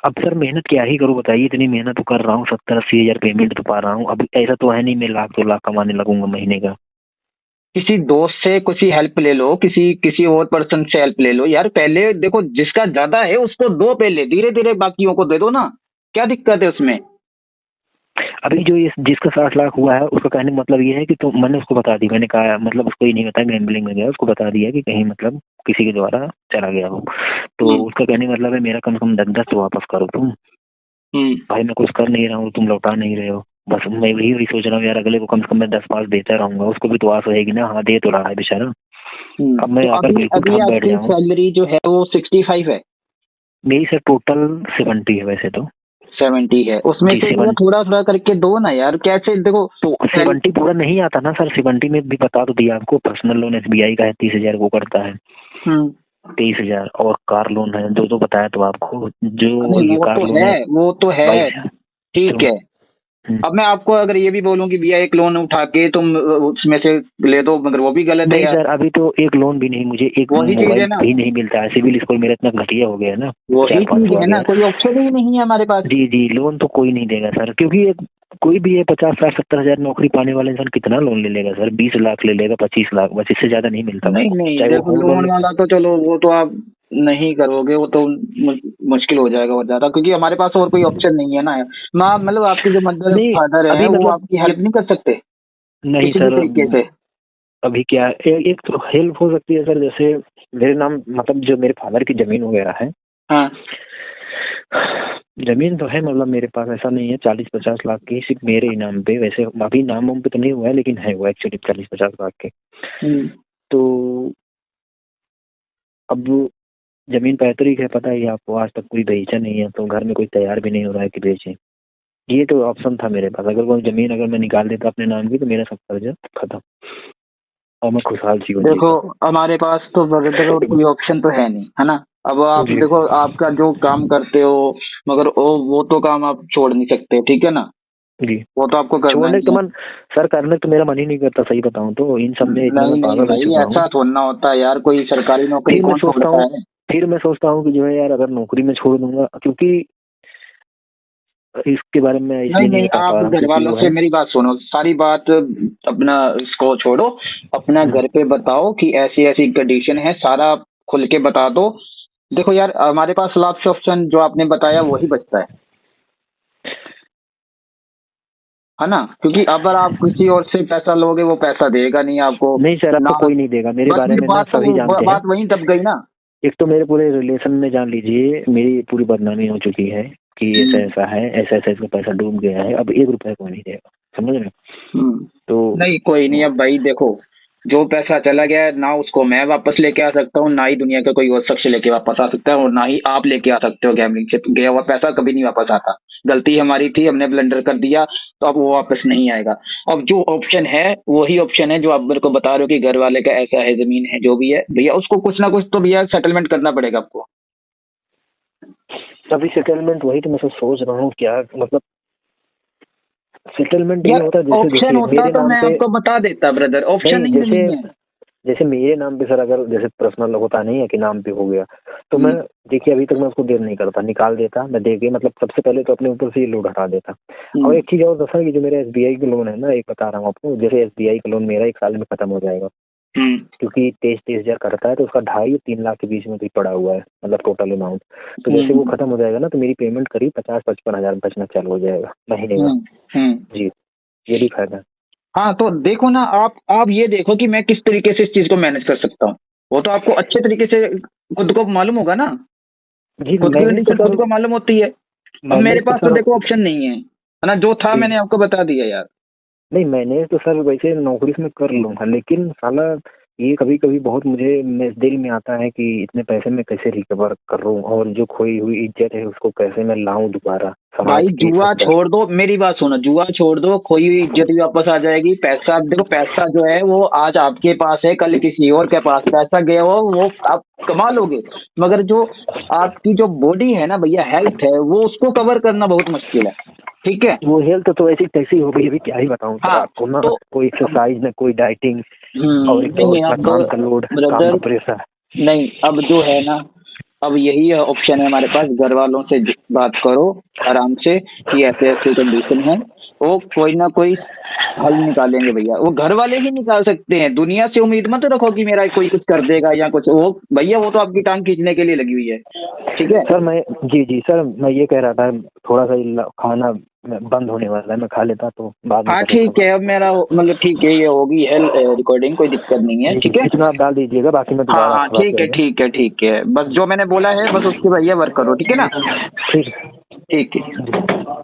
Speaker 1: अब सर मेहनत क्या ही करूँ बताइए, इतनी मेहनत तो कर रहा हूँ, 70-80 हजार पेमेंट तो पा रहा हूँ। अब ऐसा तो है नहीं मैं लाख 2 लाख कमाने लगूंगा महीने का।
Speaker 2: किसी दोस्त से कुछ हेल्प ले लो, किसी किसी और पर्सन से हेल्प ले लो यार। पहले देखो, जिसका ज्यादा है उसको दो, पहले धीरे धीरे बाकियों को दे दो ना। क्या दिक्कत है उसमें?
Speaker 1: अभी जो ये जिसका 60 लाख हुआ है उसका कहने का मतलब ये है कि तो मैंने उसको बता दी, मैंने कहा मतलब उसको ही नहीं बताया गैम्बलिंग में गया, उसको बता दिया कि कहीं मतलब किसी के द्वारा चला गया हो। तो
Speaker 2: हम्म।
Speaker 1: उसका कहने का मतलब है मेरा कम से कम 10-10 तो वापस करो तुम।
Speaker 2: हम्म।
Speaker 1: भाई मैं कुछ कर नहीं रहा हूँ, तुम लौटा नहीं रहे हो। बस मैं वही वही सोच रहा हूँ यार, अगले को कम से कम मैं 10-5 देता रहूंगा, उसको भी तो आस रहेगी ना, हाँ दे तो रहा है बेचारा। अब मैं
Speaker 2: तो
Speaker 1: अगर
Speaker 2: अभी
Speaker 1: बिल्कुल
Speaker 2: अभी
Speaker 1: ठप बैठ
Speaker 2: आपकी
Speaker 1: जाऊँ।
Speaker 2: सैलरी जो है वो 65 है?
Speaker 1: मेरी सर टोटल 70 है वैसे तो।
Speaker 2: 70 है, उसमें
Speaker 1: जी
Speaker 2: से भैया
Speaker 1: 7।
Speaker 2: थोड़ा थोड़ा करके दो ना यार, कैसे देखो।
Speaker 1: तो 70 पूरा नहीं आता ना सर, 70 में भी बता तो दिया आपको, पर्सनल लोन SBI का है 30,000 वो करता है।
Speaker 2: हम्म।
Speaker 1: 23,000 और कार लोन है दो बताया तो आपको, जो
Speaker 2: नहीं,
Speaker 1: ये
Speaker 2: वो
Speaker 1: कार
Speaker 2: तो
Speaker 1: लोन
Speaker 2: है,
Speaker 1: है
Speaker 2: वो तो है।
Speaker 1: 22। तो
Speaker 2: ठीक है। अब मैं आपको अगर ये भी बोलूं कि भैया एक लोन उठा के तुम उसमें से ले दो, मगर वो भी गलत है
Speaker 1: नहीं
Speaker 2: यार।
Speaker 1: सर, अभी तो एक लोन भी नहीं, मुझे एक
Speaker 2: वही चीज
Speaker 1: मोबाइल
Speaker 2: है ना,
Speaker 1: भी नहीं मिलता है, सिविल स्कोर मेरा इतना घटिया हो गया ना,
Speaker 2: वही
Speaker 1: 400-500
Speaker 2: चीज
Speaker 1: आ
Speaker 2: है ना,
Speaker 1: गया।
Speaker 2: कोई ऑप्शन ही नहीं है हमारे पास।
Speaker 1: जी जी, लोन तो कोई नहीं देगा सर, क्योंकि कोई भी ये 50-60-70 हजार नौकरी पाने वाले इंसान कितना लोन ले लेगा सर? 20 लाख ले लेगा, 25 लाख, बस इससे ज्यादा नहीं मिलता
Speaker 2: नहीं
Speaker 1: उसको,
Speaker 2: नहीं,
Speaker 1: चाहे वो
Speaker 2: देखो
Speaker 1: होम लोन
Speaker 2: लोन वाला तो चलो, वो तो आप नहीं करोगे, वो तो मुश्किल हो जाएगा बहुत ज्यादा, क्योंकि हमारे पास और कोई ऑप्शन नहीं है ना। माँ मतलब आपके जो मदर
Speaker 1: नहीं
Speaker 2: फादर हैं
Speaker 1: अभी
Speaker 2: वो
Speaker 1: मतलब
Speaker 2: आपकी हेल्प नहीं कर सकते
Speaker 1: नहीं
Speaker 2: किसी भी
Speaker 1: सर,
Speaker 2: तरीके से?
Speaker 1: अभी क्या है, एक तो हेल्प हो सकती है सर, जैसे मेरे नाम मतलब जो मेरे फादर की जमीन वगैरह है,
Speaker 2: हाँ।
Speaker 1: जमीन तो है मतलब मेरे पास, ऐसा नहीं है 40-50 लाख की सिर्फ मेरे ही नाम पे, वैसे अभी नाम वाम पे तो नहीं हुआ है, लेकिन है वो एक्चुअली 40-50 लाख के।
Speaker 2: हम्म।
Speaker 1: तो अब जमीन पैतृक है, पता ही है आपको, आज तक कोई बेचा नहीं है, तो घर में कोई तैयार भी नहीं हो रहा है कि बेचे। ये तो ऑप्शन था मेरे पास, अगर कोई जमीन अगर मैं निकाल देता अपने नाम की तो मेरा सब कर्जा खत्म और मैं खुशहाल जीवन
Speaker 2: देखो,
Speaker 1: जीता।
Speaker 2: हमारे पास तो ब्रदर और कोई ऑप्शन तो है नहीं, है ना। अब आप
Speaker 1: जी
Speaker 2: देखो, आपका जो काम करते हो, मगर वो तो काम आप छोड़ नहीं सकते, ठीक है ना।
Speaker 1: जी,
Speaker 2: वो तो आपको करना
Speaker 1: छोड़ने
Speaker 2: ही
Speaker 1: का
Speaker 2: है।
Speaker 1: मन, सर करने तो मेरा मन ही नहीं करता, सही बताऊं तो इन सब में इतना मैं
Speaker 2: नहीं नहीं
Speaker 1: पागल हो
Speaker 2: भाई,
Speaker 1: चुका हूँ।
Speaker 2: ऐसा थोड़ा होता है यार, कोई सरकारी नौकरी
Speaker 1: फिर मैं
Speaker 2: कौन
Speaker 1: सोचता
Speaker 2: छोड़ता
Speaker 1: हूँ
Speaker 2: है?
Speaker 1: फिर मैं सोचता हूँ कि जो है यार, अगर नौकरी में छोड़ दूंगा, क्योंकि इसके बारे में मैं
Speaker 2: नहीं
Speaker 1: इसलिए नहीं
Speaker 2: नहीं,
Speaker 1: बता पा
Speaker 2: आप
Speaker 1: रहा हूँ
Speaker 2: घर
Speaker 1: क्योंकि
Speaker 2: वालों
Speaker 1: वो
Speaker 2: से
Speaker 1: है।
Speaker 2: मेरी बात सुनो, सारी बात अपना इसको छोड़ो, अपना घर पे बताओ कि ऐसी ऐसी कंडीशन है, सारा खुल के बता दो। देखो यार, हमारे पास लास्ट ऑप्शन जो आपने बताया वही बचता है ना, क्योंकि अगर आप किसी और से पैसा लोगे, वो पैसा देगा नहीं आपको
Speaker 1: नहीं सर,
Speaker 2: ना।
Speaker 1: आपको कोई नहीं देगा मेरे
Speaker 2: बस
Speaker 1: बारे
Speaker 2: ये
Speaker 1: में ना,
Speaker 2: बात
Speaker 1: सभी जानते
Speaker 2: तो
Speaker 1: हैं।
Speaker 2: बात वहीं दब गई ना।
Speaker 1: एक तो मेरे पूरे रिलेशन में जान लीजिए मेरी पूरी बदनामी हो चुकी है कि ऐसा
Speaker 2: हम्म।
Speaker 1: ऐसा है, ऐसा ऐसा इसका पैसा डूब गया है, अब 1 रुपए को नहीं देगा, समझ रहे हैं?
Speaker 2: हम्म।
Speaker 1: तो
Speaker 2: नहीं कोई नहीं, अब भाई देखो, जो पैसा चला गया है ना, उसको मैं वापस लेके आ सकता हूँ, ना ही दुनिया का कोई और शख्स लेके वापस आ सकता है, और ना ही आप लेके आ सकते हो। गैमलिंग से गया हुआ पैसा कभी नहीं वापस आता। गलती हमारी थी, हमने ब्लंडर कर दिया, तो अब वो वापस नहीं आएगा। अब जो ऑप्शन है वही ऑप्शन है जो आप मेरे को बता रहे हो कि घर वाले का ऐसा है, जमीन है, जो भी है भैया, उसको कुछ ना कुछ तो भैया सेटलमेंट करना पड़ेगा आपको।
Speaker 1: अभी सेटलमेंट वही तो मैं सोच रहा हूँ क्या मतलब, सेटलमेंट ये
Speaker 2: यार
Speaker 1: होता है जैसे
Speaker 2: ऑप्शन
Speaker 1: देखिए
Speaker 2: होता
Speaker 1: मेरे
Speaker 2: तो
Speaker 1: नाम
Speaker 2: मैं
Speaker 1: पे।
Speaker 2: आपको बता देता ब्रदर, ऑप्शन
Speaker 1: नहीं,
Speaker 2: ही
Speaker 1: जैसे
Speaker 2: नहीं है।
Speaker 1: जैसे मेरे नाम पे सर, अगर जैसे पर्सनल होता नहीं है कि नाम पे हो गया, तो मैं
Speaker 2: हम्म।
Speaker 1: देखिए अभी तक मैं उसको देर नहीं करता, निकाल देता मैं, दे के मतलब सबसे पहले तो अपने ऊपर से ये लोड हटा देता। और
Speaker 2: हम्म।
Speaker 1: एक चीज और दसा कि जो मेरा SBI का लोन है ना, एक बता रहा हूँ आपको, जैसे SBI का लोन मेरा 1 साल में खत्म हो जाएगा, क्योंकि 23,000 करता है तो उसका 2.5 3 लाख के बीच में भी पड़ा हुआ है, मतलब टोटल अमाउंट। तो जैसे वो खत्म हो जाएगा ना तो मेरी पेमेंट करीब 50-55 हजार बचना चालू हो जाएगा महीने का। जी, ये भी फायदा है।
Speaker 2: हाँ, तो देखो ना, आप ये देखो कि मैं किस तरीके से इस चीज को मैनेज कर सकता हूँ। वो तो आपको अच्छे तरीके से खुद को मालूम होगा ना,
Speaker 1: जी
Speaker 2: खुद की कंडीशन खुद को मालूम होती है। अब मेरे पास तो देखो ऑप्शन नहीं है ना, जो था मैंने आपको बता दिया यार।
Speaker 1: नहीं, मैंने तो सर वैसे नौकरी में कर लूंगा, लेकिन साला ये कभी कभी बहुत मुझे दिल में आता है कि इतने पैसे में कैसे रिकवर करूं और जो खोई हुई इज्जत है उसको कैसे मैं लाऊं दोबारा।
Speaker 2: भाई जुआ छोड़ दो, मेरी बात सुनो, जुआ छोड़ दो, खोई हुई इज्जत भी वापस आ जाएगी। पैसा देखो, पैसा जो है वो आज आपके पास है, कल किसी और के पास पैसा गया हो वो आप कमा लोगे, मगर जो आपकी जो बॉडी है ना भैया, हेल्थ है, वो उसको कवर करना बहुत मुश्किल है। ठीक है,
Speaker 1: वो हेल्थ तो ऐसी तैसी हो गई, अभी क्या ही बताऊं सर आपको ना।
Speaker 2: तो
Speaker 1: कोई एक्सरसाइज न कोई डाइटिंग और एक तो काम का लोड, काम का प्रेशर।
Speaker 2: नहीं, अब जो है ना, अब यही ऑप्शन है हमारे पास, घर वालों से बात करो आराम से कि ऐसे ऐसे कंडीशन है, वो कोई ना कोई हल निकालेंगे भैया। वो घर वाले ही निकाल सकते हैं, दुनिया से उम्मीद मत रखो कि मेरा कोई कुछ कर देगा या कुछ। वो भैया वो तो आपकी टांग खींचने के लिए लगी हुई है। ठीक है
Speaker 1: सर, मैं जी सर, मैं ये कह रहा था थोड़ा सा खाना बंद होने वाला है, मैं खा लेता तो बाद में।
Speaker 2: हाँ ठीक है, अब मेरा मतलब ठीक है, ये होगी है रिकॉर्डिंग, कोई दिक्कत नहीं है। ठीक है,
Speaker 1: इतना आप डाल दीजिएगा, बाकी मैं दोबारा।
Speaker 2: हाँ ठीक है ठीक है ठीक है, बस जो मैंने बोला है बस उसके भैया वर्क करो। ठीक है ना,
Speaker 1: ठीक है।
Speaker 2: ठीक है।